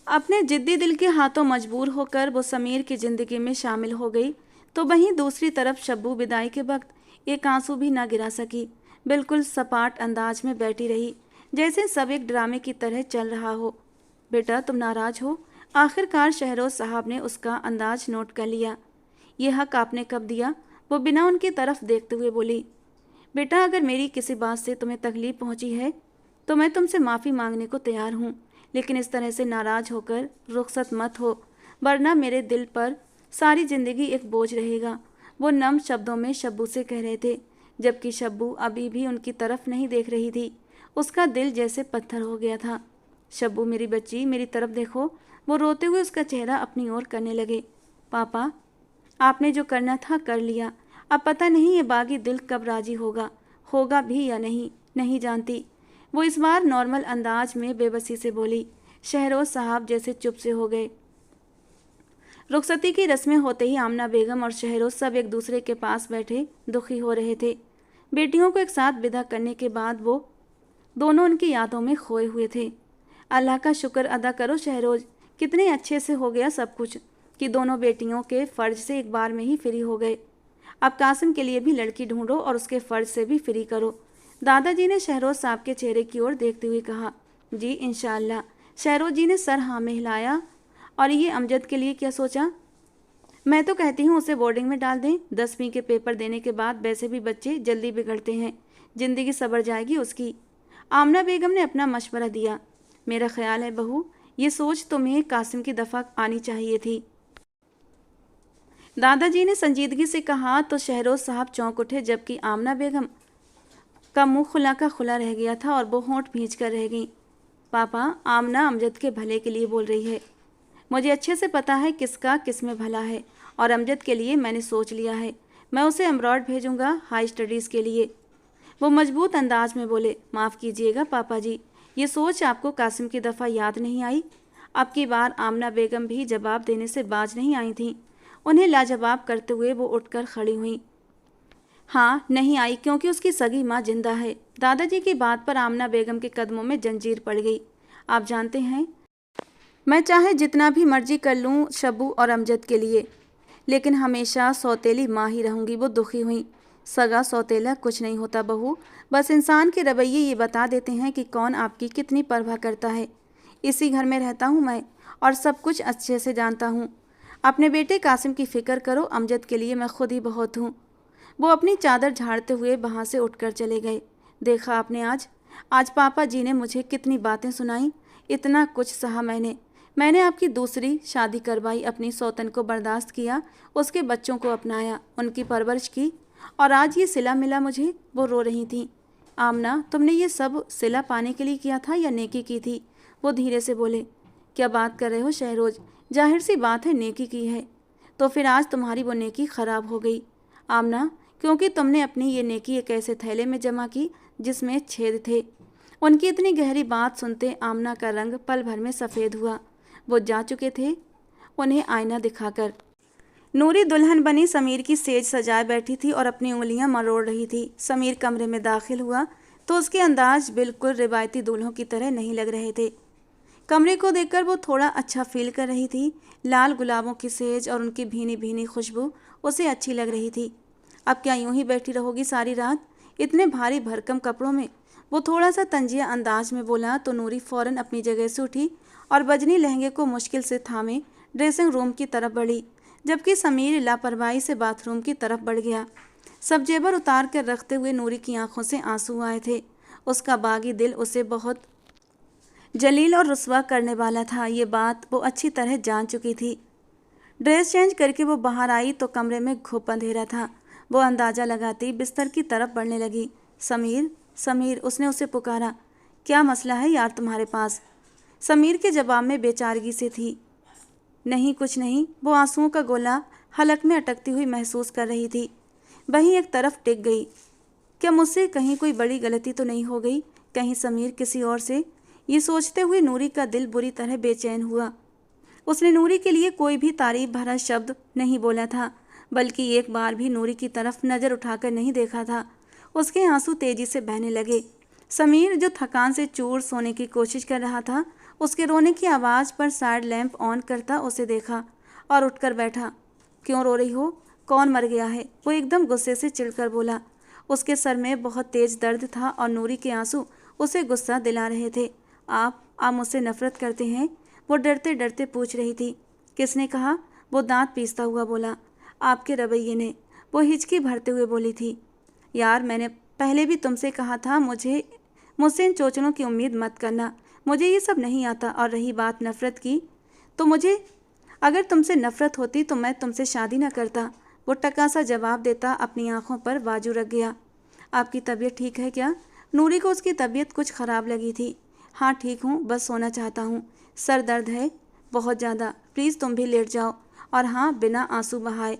अपने जिद्दी दिल के हाथों मजबूर होकर वो समीर की ज़िंदगी में शामिल हो गई। तो वहीं दूसरी तरफ शब्बू विदाई के वक्त एक आंसू भी ना गिरा सकी। बिल्कुल सपाट अंदाज में बैठी रही, जैसे सब एक ड्रामे की तरह चल रहा हो। बेटा, तुम नाराज़ हो? आखिरकार शहरोज साहब ने उसका अंदाज नोट कर लिया। ये हक आपने कब दिया? वो बिना उनकी तरफ देखते हुए बोली। बेटा, अगर मेरी किसी बात से तुम्हें तकलीफ पहुंची है तो मैं तुमसे माफ़ी मांगने को तैयार हूँ, लेकिन इस तरह से नाराज़ होकर रुखसत मत हो, वरना मेरे दिल पर सारी ज़िंदगी एक बोझ रहेगा। वो नम शब्दों में शब्बू से कह रहे थे, जबकि शब्बू अभी भी उनकी तरफ नहीं देख रही थी। उसका दिल जैसे पत्थर हो गया था। शब्बू, मेरी बच्ची, मेरी तरफ देखो। वो रोते हुए उसका चेहरा अपनी ओर करने लगे। पापा, आपने जो करना था कर लिया। अब पता नहीं ये बागी दिल कब राजी होगा भी या नहीं, नहीं जानती। वो इस बार नॉर्मल अंदाज में बेबसी से बोली। शहरोज साहब जैसे चुप से हो गए। रुखसती की रस्में होते ही आमना बेगम और शहरोज सब एक दूसरे के पास बैठे दुखी हो रहे थे। बेटियों को एक साथ विदा करने के बाद वो दोनों उनकी यादों में खोए हुए थे। अल्लाह का शुक्र अदा करो शहरोज, कितने अच्छे से हो गया सब कुछ कि दोनों बेटियों के फ़र्ज से एक बार में ही फ्री हो गए। अब कासिम के लिए भी लड़की ढूंढो और उसके फ़र्ज से भी फ्री करो। दादाजी ने शहरोज साहब के चेहरे की ओर देखते हुए कहा। जी इंशाअल्लाह। शहरोज जी ने सर हाँ में हिलाया। और ये अमजद के लिए क्या सोचा? मैं तो कहती हूँ उसे बोर्डिंग में डाल दें। 10वीं के पेपर देने के बाद वैसे भी बच्चे जल्दी बिगड़ते हैं, ज़िंदगी सवर जाएगी उसकी। आमना बेगम ने अपना मशवरा दिया। मेरा ख्याल है बहू, ये सोच तुम्हें कासिम की दफ़ा आनी चाहिए थी। दादाजी ने संजीदगी से कहा तो शहरोज साहब चौंक उठे, जबकि आमना बेगम का मुंह खुला का खुला रह गया था और वो होंठ भींच कर रह गई। पापा, आमना अमजद के भले के लिए बोल रही है। मुझे अच्छे से पता है किसका किस में भला है, और अमजद के लिए मैंने सोच लिया है। मैं उसे अमरॉड भेजूंगा हाई स्टडीज़ के लिए। वो मजबूत अंदाज में बोले। माफ़ कीजिएगा पापा जी, ये सोच आपको कासिम की दफ़ा याद नहीं आई? अब की बार आमना बेगम भी जवाब देने से बाज नहीं आई थीं। उन्हें लाजवाब करते हुए वो उठकर खड़ी हुई। हाँ, नहीं आई, क्योंकि उसकी सगी माँ जिंदा है। दादाजी की बात पर आमना बेगम के कदमों में जंजीर पड़ गई। आप जानते हैं, मैं चाहे जितना भी मर्जी कर लूँ शब्बू और अमजद के लिए, लेकिन हमेशा सौतेली माँ ही रहूँगी। वो दुखी हुई। सगा सौतेला कुछ नहीं होता बहू, बस इंसान के रवैये ये बता देते हैं कि कौन आपकी कितनी परवाह करता है। इसी घर में रहता हूँ मैं और सब कुछ अच्छे से जानता हूँ। अपने बेटे कासिम की फ़िक्र करो, अमजद के लिए मैं खुद ही बहुत हूँ। वो अपनी चादर झाड़ते हुए वहाँ से उठकर चले गए। देखा आपने, आज पापा जी ने मुझे कितनी बातें सुनाई, इतना कुछ सहा मैंने आपकी दूसरी शादी करवाई, अपनी सौतन को बर्दाश्त किया, उसके बच्चों को अपनाया, उनकी परवरिश की, और आज ये सिला मिला मुझे। वो रो रही थी। आमना, तुमने ये सब सिला पाने के लिए किया था या नेकी की थी? वो धीरे से बोले। क्या बात कर रहे हो शहरोज, जाहिर सी बात है नेकी की है, तो फिर आज तुम्हारी वो नेकी खराब हो गई आमना, क्योंकि तुमने अपनी ये नेकी एक ऐसे थैले में जमा की जिसमें छेद थे। उनकी इतनी गहरी बात सुनते आमना का रंग पल भर में सफ़ेद हुआ। वो जा चुके थे उन्हें आईना दिखाकर। नूरी दुल्हन बनी समीर की सेज सजाए बैठी थी और अपनी उंगलियां मरोड़ रही थी। समीर कमरे में दाखिल हुआ तो उसके अंदाज बिल्कुल रिवायती दूल्हों की तरह नहीं लग रहे थे। कमरे को देखकर वो थोड़ा अच्छा फील कर रही थी। लाल गुलाबों की सेज और उनकी भीनी भीनी खुशबू उसे अच्छी लग रही थी। अब क्या यूं ही बैठी रहोगी सारी रात इतने भारी भरकम कपड़ों में? वो थोड़ा सा तंजिया अंदाज में बोला तो नूरी फ़ौरन अपनी जगह से उठी और बजनी लहंगे को मुश्किल से थामे ड्रेसिंग रूम की तरफ बढ़ी, जबकि समीर लापरवाही से बाथरूम की तरफ बढ़ गया। सब जेवर उतार कर रखते हुए नूरी की आंखों से आंसू आए थे। उसका बागी दिल उसे बहुत जलील और रुस्वा करने वाला था, ये बात वो अच्छी तरह जान चुकी थी। ड्रेस चेंज करके वो बाहर आई तो कमरे में घुप अंधेरा था। वो अंदाज़ा लगाती बिस्तर की तरफ बढ़ने लगी। समीर, समीर, उसने उसे पुकारा। क्या मसला है यार तुम्हारे पास? समीर के जवाब में बेचारगी से थी। नहीं, कुछ नहीं। वो आंसुओं का गोला हलक में अटकती हुई महसूस कर रही थी। वहीं एक तरफ टिक गई। क्या मुझसे कहीं कोई बड़ी गलती तो नहीं हो गई? कहीं समीर किसी और से? ये सोचते हुए नूरी का दिल बुरी तरह बेचैन हुआ। उसने नूरी के लिए कोई भी तारीफ भरा शब्द नहीं बोला था, बल्कि एक बार भी नूरी की तरफ नज़र उठाकर नहीं देखा था। उसके आंसू तेजी से बहने लगे। समीर, जो थकान से चूर सोने की कोशिश कर रहा था, उसके रोने की आवाज़ पर साइड लैंप ऑन करता उसे देखा और उठकर बैठा। क्यों रो रही हो? कौन मर गया है? वो एकदम गुस्से से चिढ़कर बोला। उसके सर में बहुत तेज दर्द था और नूरी के आंसू उसे गुस्सा दिला रहे थे। आप मुझसे नफरत करते हैं? वो डरते डरते पूछ रही थी। किसने कहा? वो दांत पीसता हुआ बोला। आपके रवैये ने, वो हिचकी भरते हुए बोली थी। यार, मैंने पहले भी तुमसे कहा था मुझसे इन चोचलों की उम्मीद मत करना। मुझे ये सब नहीं आता। और रही बात नफ़रत की, तो अगर तुमसे नफ़रत होती तो मैं तुमसे शादी न करता। वो टका सा जवाब देता अपनी आंखों पर बाजू रख गया। आपकी तबीयत ठीक है क्या? नूरी को उसकी तबीयत कुछ ख़राब लगी थी। हाँ ठीक हूँ, बस सोना चाहता हूँ। सर दर्द है बहुत ज़्यादा, प्लीज़ तुम भी लेट जाओ। और हाँ, बिना आंसू बहाए।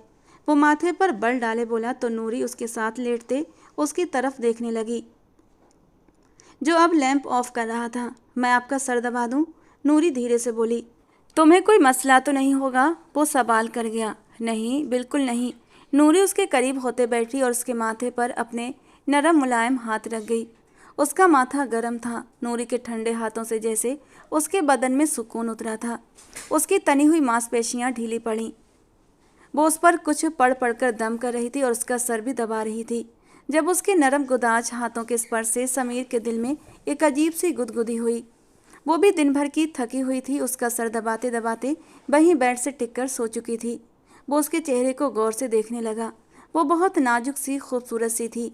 वो माथे पर बल डाले बोला तो नूरी उसके साथ लेटते उसकी तरफ देखने लगी, जो अब लैंप ऑफ कर रहा था। मैं आपका सर दबा दूँ? नूरी धीरे से बोली। तुम्हें कोई मसला तो नहीं होगा? वो सवाल कर गया। नहीं, बिल्कुल नहीं। नूरी उसके करीब होते बैठी और उसके माथे पर अपने नरम मुलायम हाथ रख गई। उसका माथा गर्म था। नूरी के ठंडे हाथों से जैसे उसके बदन में सुकून उतरा था। उसकी तनी हुई मांसपेशियां ढीली पड़ीं। वो उस पर कुछ पढ़ पढ़कर दम कर रही थी और उसका सर भी दबा रही थी। जब उसके नरम गुदाज हाथों के स्पर्श से समीर के दिल में एक अजीब सी गुदगुदी हुई। वो भी दिन भर की थकी हुई थी। उसका सर दबाते दबाते वहीं बेड से टिककर सो चुकी थी। वो उसके चेहरे को गौर से देखने लगा। वो बहुत नाजुक सी, खूबसूरत सी थी।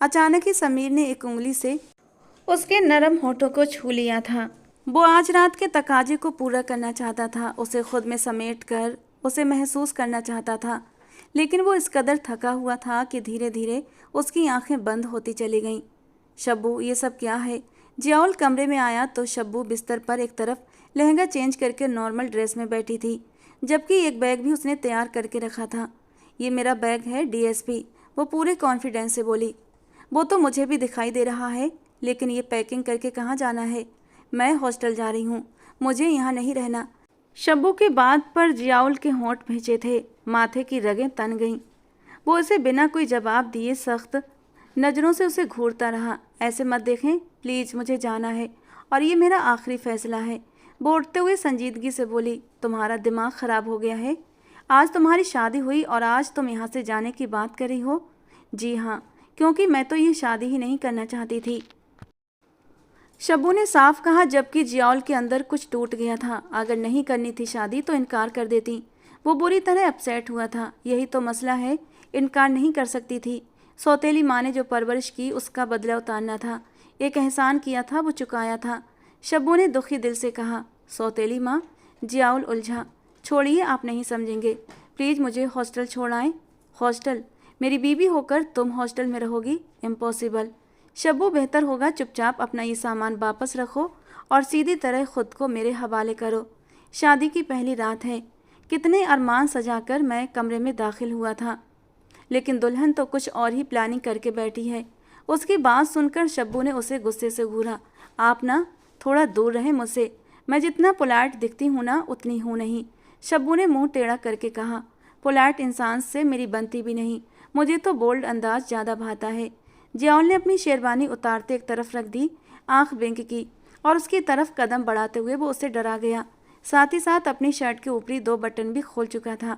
अचानक ही समीर ने एक उंगली से उसके नरम होठों को छू लिया था। वो आज रात के तकाजे को पूरा करना चाहता था। उसे खुद में समेट कर उसे महसूस करना चाहता था, लेकिन वो इस कदर थका हुआ था कि धीरे धीरे उसकी आंखें बंद होती चली गईं। शब्बू, ये सब क्या है? जियाउल कमरे में आया तो शब्बू बिस्तर पर एक तरफ लहंगा चेंज करके नॉर्मल ड्रेस में बैठी थी, जबकि एक बैग भी उसने तैयार करके रखा था। ये मेरा बैग है डीएसपी, वो पूरे कॉन्फिडेंस से बोली। वो तो मुझे भी दिखाई दे रहा है, लेकिन ये पैकिंग करके कहाँ जाना है? मैं हॉस्टल जा रही हूँ, मुझे यहाँ नहीं रहना। शब्बू के बात पर जियाउल के होंठ भींचे थे, माथे की रगें तन गईं। वो उसे बिना कोई जवाब दिए सख्त नज़रों से उसे घूरता रहा। ऐसे मत देखें प्लीज़, मुझे जाना है और ये मेरा आखिरी फैसला है। वो उठते हुए संजीदगी से बोली। तुम्हारा दिमाग ख़राब हो गया है? आज तुम्हारी शादी हुई और आज तुम यहाँ से जाने की बात कर रही हो? जी हाँ, क्योंकि मैं तो ये शादी ही नहीं करना चाहती थी, शब्बू ने साफ कहा, जबकि जियाउल के अंदर कुछ टूट गया था। अगर नहीं करनी थी शादी तो इनकार कर देती। वो बुरी तरह अपसेट हुआ था। यही तो मसला है, इनकार नहीं कर सकती थी। सौतेली माँ ने जो परवरिश की उसका बदला उतारना था। एक एहसान किया था, वो चुकाया था। शब्बू ने दुखी दिल से कहा। सौतेली माँ? जियाउल उलझा। छोड़िए, आप नहीं समझेंगे, प्लीज़ मुझे हॉस्टल छोड़ आएँ। हॉस्टल? मेरी बीवी होकर तुम हॉस्टल में रहोगी? इम्पॉसिबल। शब्बू, बेहतर होगा चुपचाप अपना ये सामान वापस रखो और सीधी तरह खुद को मेरे हवाले करो। शादी की पहली रात है। कितने अरमान सजाकर मैं कमरे में दाखिल हुआ था, लेकिन दुल्हन तो कुछ और ही प्लानिंग करके बैठी है। उसकी बात सुनकर शब्बू ने उसे गुस्से से घूरा। आप ना थोड़ा दूर रहें मुझसे। मैं जितना पोलाइट दिखती हूँ ना, उतनी हूँ नहीं। शब्बू ने मुंह टेढ़ा करके कहा। पोलाइट इंसान से मेरी बनती भी नहीं। मुझे तो बोल्ड अंदाज ज़्यादा भाता है। जियाउल ने अपनी शेरवानी उतारते एक तरफ रख दी, आंख बिंक की और उसकी तरफ कदम बढ़ाते हुए वो उसे डरा गया। साथ ही साथ अपनी शर्ट के ऊपरी 2 बटन भी खोल चुका था।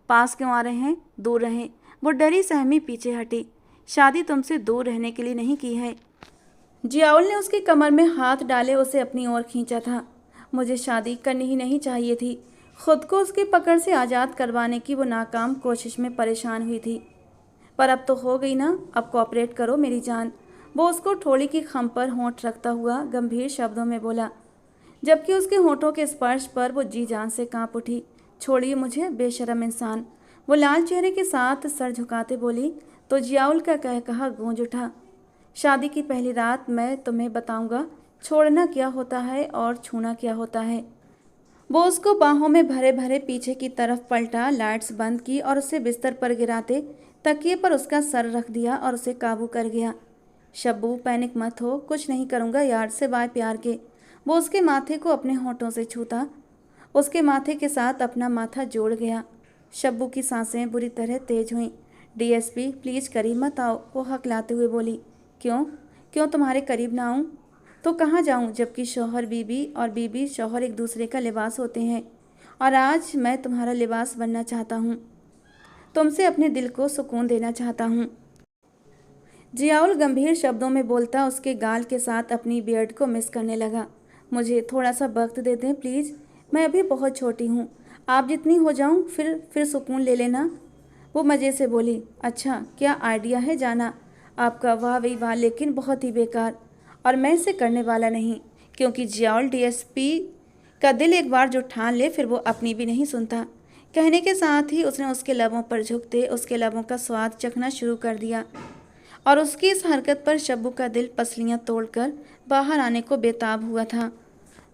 पास क्यों आ रहे हैं, दूर रहें। वो डरी सहमी पीछे हटी। शादी तुमसे दूर रहने के लिए नहीं की है। जियाउल ने उसकी कमर में हाथ डाले उसे अपनी ओर खींचा था। मुझे शादी करनी ही नहीं चाहिए थी। खुद को उसकी पकड़ से आज़ाद करवाने की वो नाकाम कोशिश में परेशान हुई थी, पर अब तो हो गई ना। अब कोऑपरेट करो मेरी जान। वो उसको ठोड़ी की खम पर होंठ रखता हुआ गंभीर शब्दों में बोला, जबकि उसके होंठों के स्पर्श पर वो जी जान से कांप उठी। छोड़िए मुझे बेशरम इंसान। वो लाल चेहरे के साथ सर झुकाते बोली तो जियाउल का कह कहा गूंज उठा। शादी की पहली रात मैं तुम्हें बताऊंगा छोड़ना क्या होता है और छूना क्या होता है। वो उसको बाहों में भरे भरे पीछे की तरफ पलटा, लाइट्स बंद की और उसे बिस्तर पर गिराते तकिए पर उसका सर रख दिया और उसे काबू कर गया। शब्बू पैनिक मत हो, कुछ नहीं करूँगा यार, से बाय प्यार के। वो उसके माथे को अपने होंठों से छूता, उसके माथे के साथ अपना माथा जोड़ गया। शब्बू की सांसें बुरी तरह तेज हुईं। डीएसपी प्लीज़ करीब मत आओ, वो हकलाते हुए बोली। क्यों क्यों तुम्हारे करीब ना आऊँ तो कहाँ जाऊँ, जबकि शौहर बीबी और बीबी शौहर एक दूसरे का लिबास होते हैं, और आज मैं तुम्हारा लिबास बनना चाहता हूँ। तुमसे अपने दिल को सुकून देना चाहता हूँ। जियाउल गंभीर शब्दों में बोलता उसके गाल के साथ अपनी बियर्ड को मिस करने लगा। मुझे थोड़ा सा वक्त दे दें प्लीज़, मैं अभी बहुत छोटी हूँ। आप जितनी हो जाऊँ फिर सुकून ले लेना। वो मज़े से बोली। अच्छा क्या आइडिया है जाना आपका, वाह वही वाह, लेकिन बहुत ही बेकार, और मैं इसे करने वाला नहीं, क्योंकि जियाउल डीएसपी का दिल एक बार जो ठान ले फिर वो अपनी भी नहीं सुनता। कहने के साथ ही उसने उसके लबों पर झुकते उसके लबों का स्वाद चखना शुरू कर दिया, और उसकी इस हरकत पर शब्बू का दिल पसलियां तोड़कर बाहर आने को बेताब हुआ था।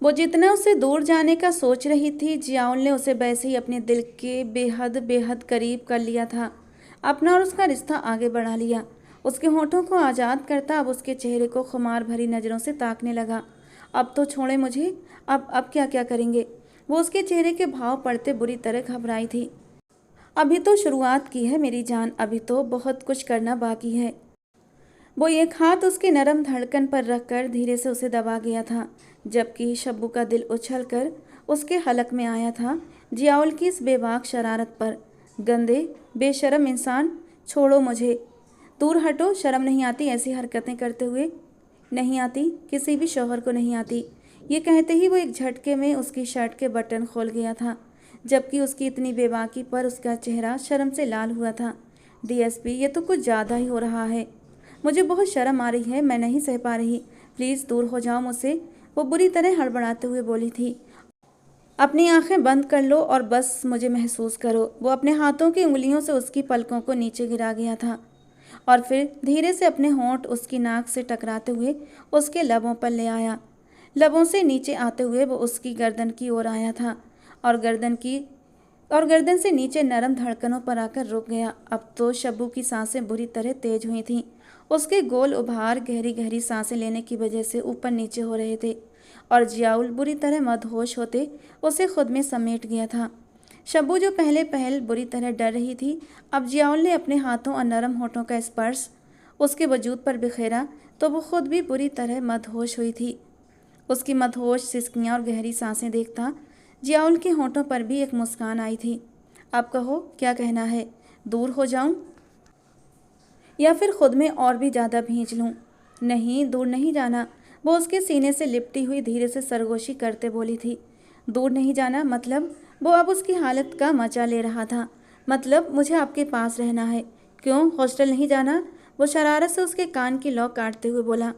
वो जितना उससे दूर जाने का सोच रही थी, जियाउल ने उसे वैसे ही अपने दिल के बेहद बेहद करीब कर लिया था, अपना और उसका रिश्ता आगे बढ़ा लिया। उसके होठों को आज़ाद करता अब उसके चेहरे को खुमार भरी नज़रों से ताकने लगा। अब तो छोड़े मुझे, अब क्या क्या करेंगे। वो उसके चेहरे के भाव पढ़ते बुरी तरह घबराई थी। अभी तो शुरुआत की है मेरी जान, अभी तो बहुत कुछ करना बाकी है। वो एक हाथ उसके नरम धड़कन पर रखकर धीरे से उसे दबा गया था, जबकि शब्बू का दिल उछलकर उसके हलक में आया था जियाउल की इस बेबाक शरारत पर। गंदे बेशरम इंसान, छोड़ो मुझे, दूर हटो। शर्म नहीं आती ऐसी हरकतें करते हुए? नहीं आती, किसी भी शौहर को नहीं आती। ये कहते ही वो एक झटके में उसकी शर्ट के बटन खोल गया था, जबकि उसकी इतनी बेबाकी पर उसका चेहरा शर्म से लाल हुआ था। डीएसपी ये तो कुछ ज़्यादा ही हो रहा है, मुझे बहुत शर्म आ रही है, मैं नहीं सह पा रही, प्लीज़ दूर हो जाओ मुझसे। वो बुरी तरह हड़बड़ाते हुए बोली थी। अपनी आंखें बंद कर लो और बस मुझे महसूस करो। वो अपने हाथों की उंगलियों से उसकी पलकों को नीचे गिरा गया था और फिर धीरे से अपने होंठ उसकी नाक से टकराते हुए उसके लबों पर ले आया। लबों से नीचे आते हुए वो उसकी गर्दन की ओर आया था और गर्दन से नीचे नरम धड़कनों पर आकर रुक गया। अब तो शब्बू की सांसें बुरी तरह तेज हुई थीं। उसके गोल उभार गहरी गहरी सांसें लेने की वजह से ऊपर नीचे हो रहे थे और जियाउल बुरी तरह मदहोश होते उसे खुद में समेट गया था। शब्बू जो पहले पहल बुरी तरह डर रही थी, अब जियाउल ने अपने हाथों और नरम होठों का स्पर्श उसके वजूद पर बिखेरा तो वो खुद भी बुरी तरह मदहोश हुई थी। उसकी मदहोश सिसकियाँ और गहरी सांसें देखता जियाउल के होठों पर भी एक मुस्कान आई थी। अब कहो क्या कहना है, दूर हो जाऊं या फिर खुद में और भी ज़्यादा भींच लूं? नहीं, दूर नहीं जाना। वो उसके सीने से लिपटी हुई धीरे से सरगोशी करते बोली थी। दूर नहीं जाना मतलब? वो अब उसकी हालत का मजा ले रहा था। मतलब मुझे आपके पास रहना है। क्यों, हॉस्टल नहीं जाना? वो शरारत से उसके कान की लौ काटते हुए बोला।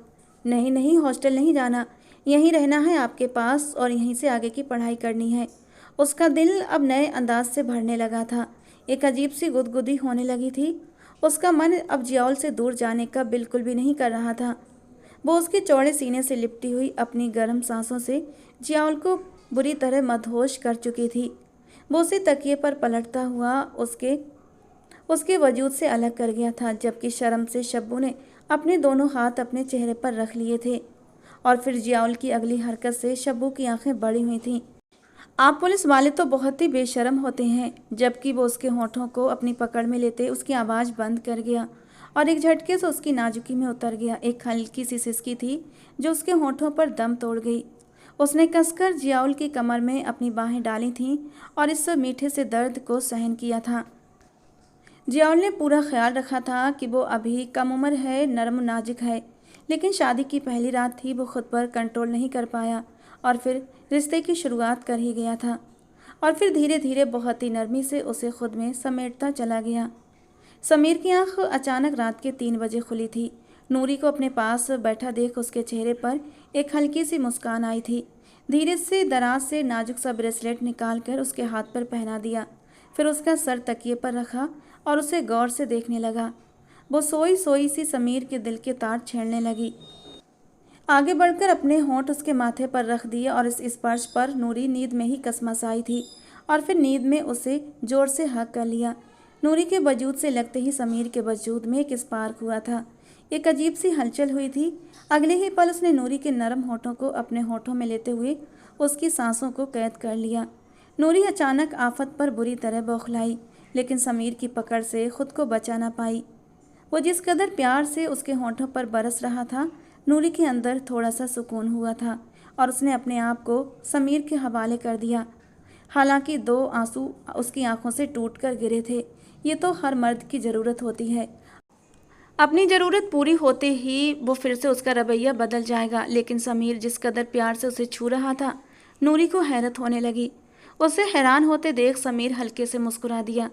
नहीं नहीं, हॉस्टल नहीं जाना, यहीं रहना है आपके पास और यहीं से आगे की पढ़ाई करनी है। उसका दिल अब नए अंदाज से भरने लगा था, एक अजीब सी गुदगुदी होने लगी थी। उसका मन अब जियाउल से दूर जाने का बिल्कुल भी नहीं कर रहा था। वो उसके चौड़े सीने से लिपटी हुई अपनी गर्म सांसों से जियाउल को बुरी तरह मदहोश कर चुकी थी। वो उसे तकिए पर पलटता हुआ उसके उसके वजूद से अलग कर गया था, जबकि शर्म से शब्बू ने अपने दोनों हाथ अपने चेहरे पर रख लिए थे। और फिर जियाउल की अगली हरकत से शब्बू की आंखें बड़ी हुई थीं। आप पुलिस वाले तो बहुत ही बेशर्म होते हैं। जबकि वो उसके होठों को अपनी पकड़ में लेते उसकी आवाज़ बंद कर गया और एक झटके से उसकी नाजुकी में उतर गया। एक हल्की सी सिसकी थी जो उसके होठों पर दम तोड़ गई। उसने कसकर जियाउल की कमर में अपनी बाहें डाली थीं और इस मीठे से दर्द को सहन किया था। जियाउल ने पूरा ख्याल रखा था कि वो अभी कम उम्र है, नरम नाजुक है, लेकिन शादी की पहली रात थी, वो खुद पर कंट्रोल नहीं कर पाया और फिर रिश्ते की शुरुआत कर ही गया था। और फिर धीरे धीरे बहुत ही नरमी से उसे खुद में समेटता चला गया। समीर की आंख अचानक रात के 3 बजे खुली थी। नूरी को अपने पास बैठा देख उसके चेहरे पर एक हल्की सी मुस्कान आई थी। धीरे से दराज से नाजुक सा ब्रेसलेट निकाल कर उसके हाथ पर पहना दिया। फिर उसका सर तकिए पर रखा और उसे गौर से देखने लगा। वो सोई सोई सी समीर के दिल के तार छेड़ने लगी। आगे बढ़कर अपने होंठ उसके माथे पर रख दिए और इस स्पर्श पर नूरी नींद में ही कसमसाई थी और फिर नींद में उसे जोर से हक कर लिया। नूरी के वजूद से लगते ही समीर के वजूद में एक स्पार्क हुआ था। एक अजीब सी हलचल हुई थी। अगले ही पल उसने नूरी के नरम होठों को अपने होठों में लेते हुए उसकी सांसों को कैद कर लिया। नूरी अचानक आफत पर बुरी तरह बौखलाई, लेकिन समीर की पकड़ से खुद को बचा ना पाई। वो जिस कदर प्यार से उसके होठों पर बरस रहा था, नूरी के अंदर थोड़ा सा सुकून हुआ था और उसने अपने आप को समीर के हवाले कर दिया। हालांकि 2 आंसू उसकी आंखों से टूट कर गिरे थे। ये तो हर मर्द की ज़रूरत होती है। अपनी ज़रूरत पूरी होते ही वो फिर से उसका रवैया बदल जाएगा। लेकिन समीर जिस कदर प्यार से उसे छू रहा था, नूरी को हैरत होने लगी। उसे हैरान होते देख समीर हल्के से मुस्कुरा दिया।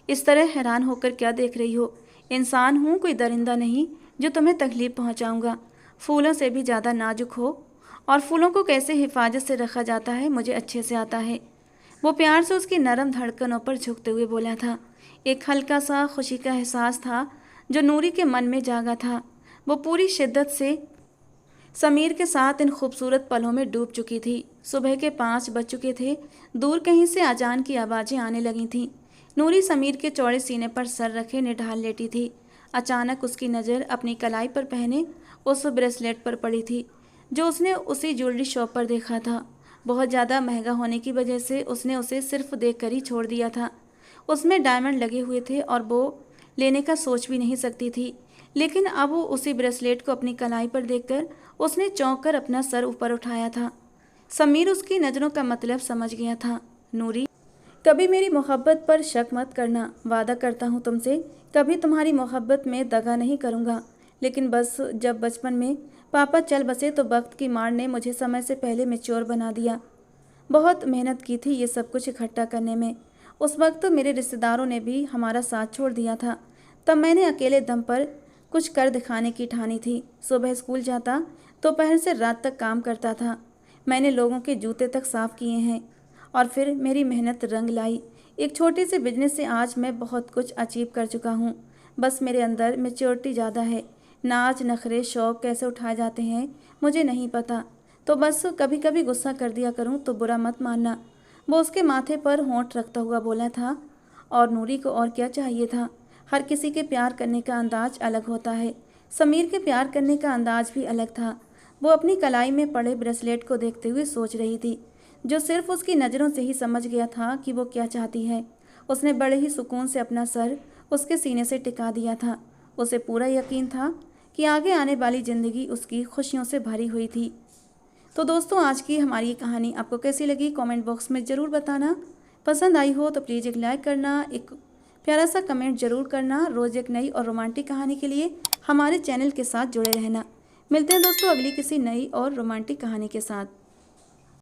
इस तरह हैरान होकर क्या देख रही हो? इंसान हूँ, कोई दरिंदा नहीं जो तुम्हें तकलीफ पहुँचाऊँगा। फूलों से भी ज़्यादा नाजुक हो और फूलों को कैसे हिफाजत से रखा जाता है मुझे अच्छे से आता है। वो प्यार से उसकी नरम धड़कनों पर झुकते हुए बोला था। एक हल्का सा खुशी का एहसास था जो नूरी के मन में जागा था। वो पूरी शिद्दत से समीर के साथ इन खूबसूरत पलों में डूब चुकी थी। सुबह के 5 बज चुके थे। दूर कहीं से अजान की आवाज़ें आने लगी थीं। नूरी समीर के चौड़े सीने पर सर रखे निढाल लेटी थी। अचानक उसकी नज़र अपनी कलाई पर पहने उस ब्रेसलेट पर पड़ी थी जो उसने उसी ज्वेलरी शॉप पर देखा था। बहुत ज़्यादा महंगा होने की वजह से उसने उसे सिर्फ देखकर ही छोड़ दिया था। उसमें डायमंड लगे हुए थे और वो लेने का सोच भी नहीं सकती थी। लेकिन अब वो उसी ब्रेसलेट को अपनी कलाई पर देखकर उसने चौंक कर अपना सर ऊपर उठाया था। समीर उसकी नज़रों का मतलब समझ गया था। नूरी, कभी मेरी मोहब्बत पर शक मत करना। वादा करता हूँ तुमसे, कभी तुम्हारी मोहब्बत में दगा नहीं करूँगा। लेकिन बस जब बचपन में पापा चल बसे तो वक्त की मार ने मुझे समय से पहले मैच्योर बना दिया। बहुत मेहनत की थी ये सब कुछ इकट्ठा करने में। उस वक्त तो मेरे रिश्तेदारों ने भी हमारा साथ छोड़ दिया था। तब मैंने अकेले दम पर कुछ कर दिखाने की ठानी थी। सुबह स्कूल जाता, दोपहर से रात तक काम करता था। मैंने लोगों के जूते तक साफ़ किए हैं और फिर मेरी मेहनत रंग लाई। एक छोटे से बिजनेस से आज मैं बहुत कुछ अचीव कर चुका हूँ। बस मेरे अंदर मैच्योरिटी ज़्यादा है। नाच नखरे शौक कैसे उठाए जाते हैं मुझे नहीं पता, तो बस कभी कभी गुस्सा कर दिया करूँ तो बुरा मत मानना। वो उसके माथे पर होंठ रखता हुआ बोला था। और नूरी को और क्या चाहिए था? हर किसी के प्यार करने का अंदाज अलग होता है। समीर के प्यार करने का अंदाज भी अलग था। वो अपनी कलाई में पड़े ब्रेसलेट को देखते हुए सोच रही थी, जो सिर्फ उसकी नज़रों से ही समझ गया था कि वो क्या चाहती है। उसने बड़े ही सुकून से अपना सर उसके सीने से टिका दिया था। उसे पूरा यकीन था कि आगे आने वाली ज़िंदगी उसकी खुशियों से भरी हुई थी। तो दोस्तों, आज की हमारी ये कहानी आपको कैसी लगी कमेंट बॉक्स में ज़रूर बताना। पसंद आई हो तो प्लीज़ एक लाइक करना, एक प्यारा सा कमेंट ज़रूर करना। रोज़ एक नई और रोमांटिक कहानी के लिए हमारे चैनल के साथ जुड़े रहना। मिलते हैं दोस्तों अगली किसी नई और रोमांटिक कहानी के साथ।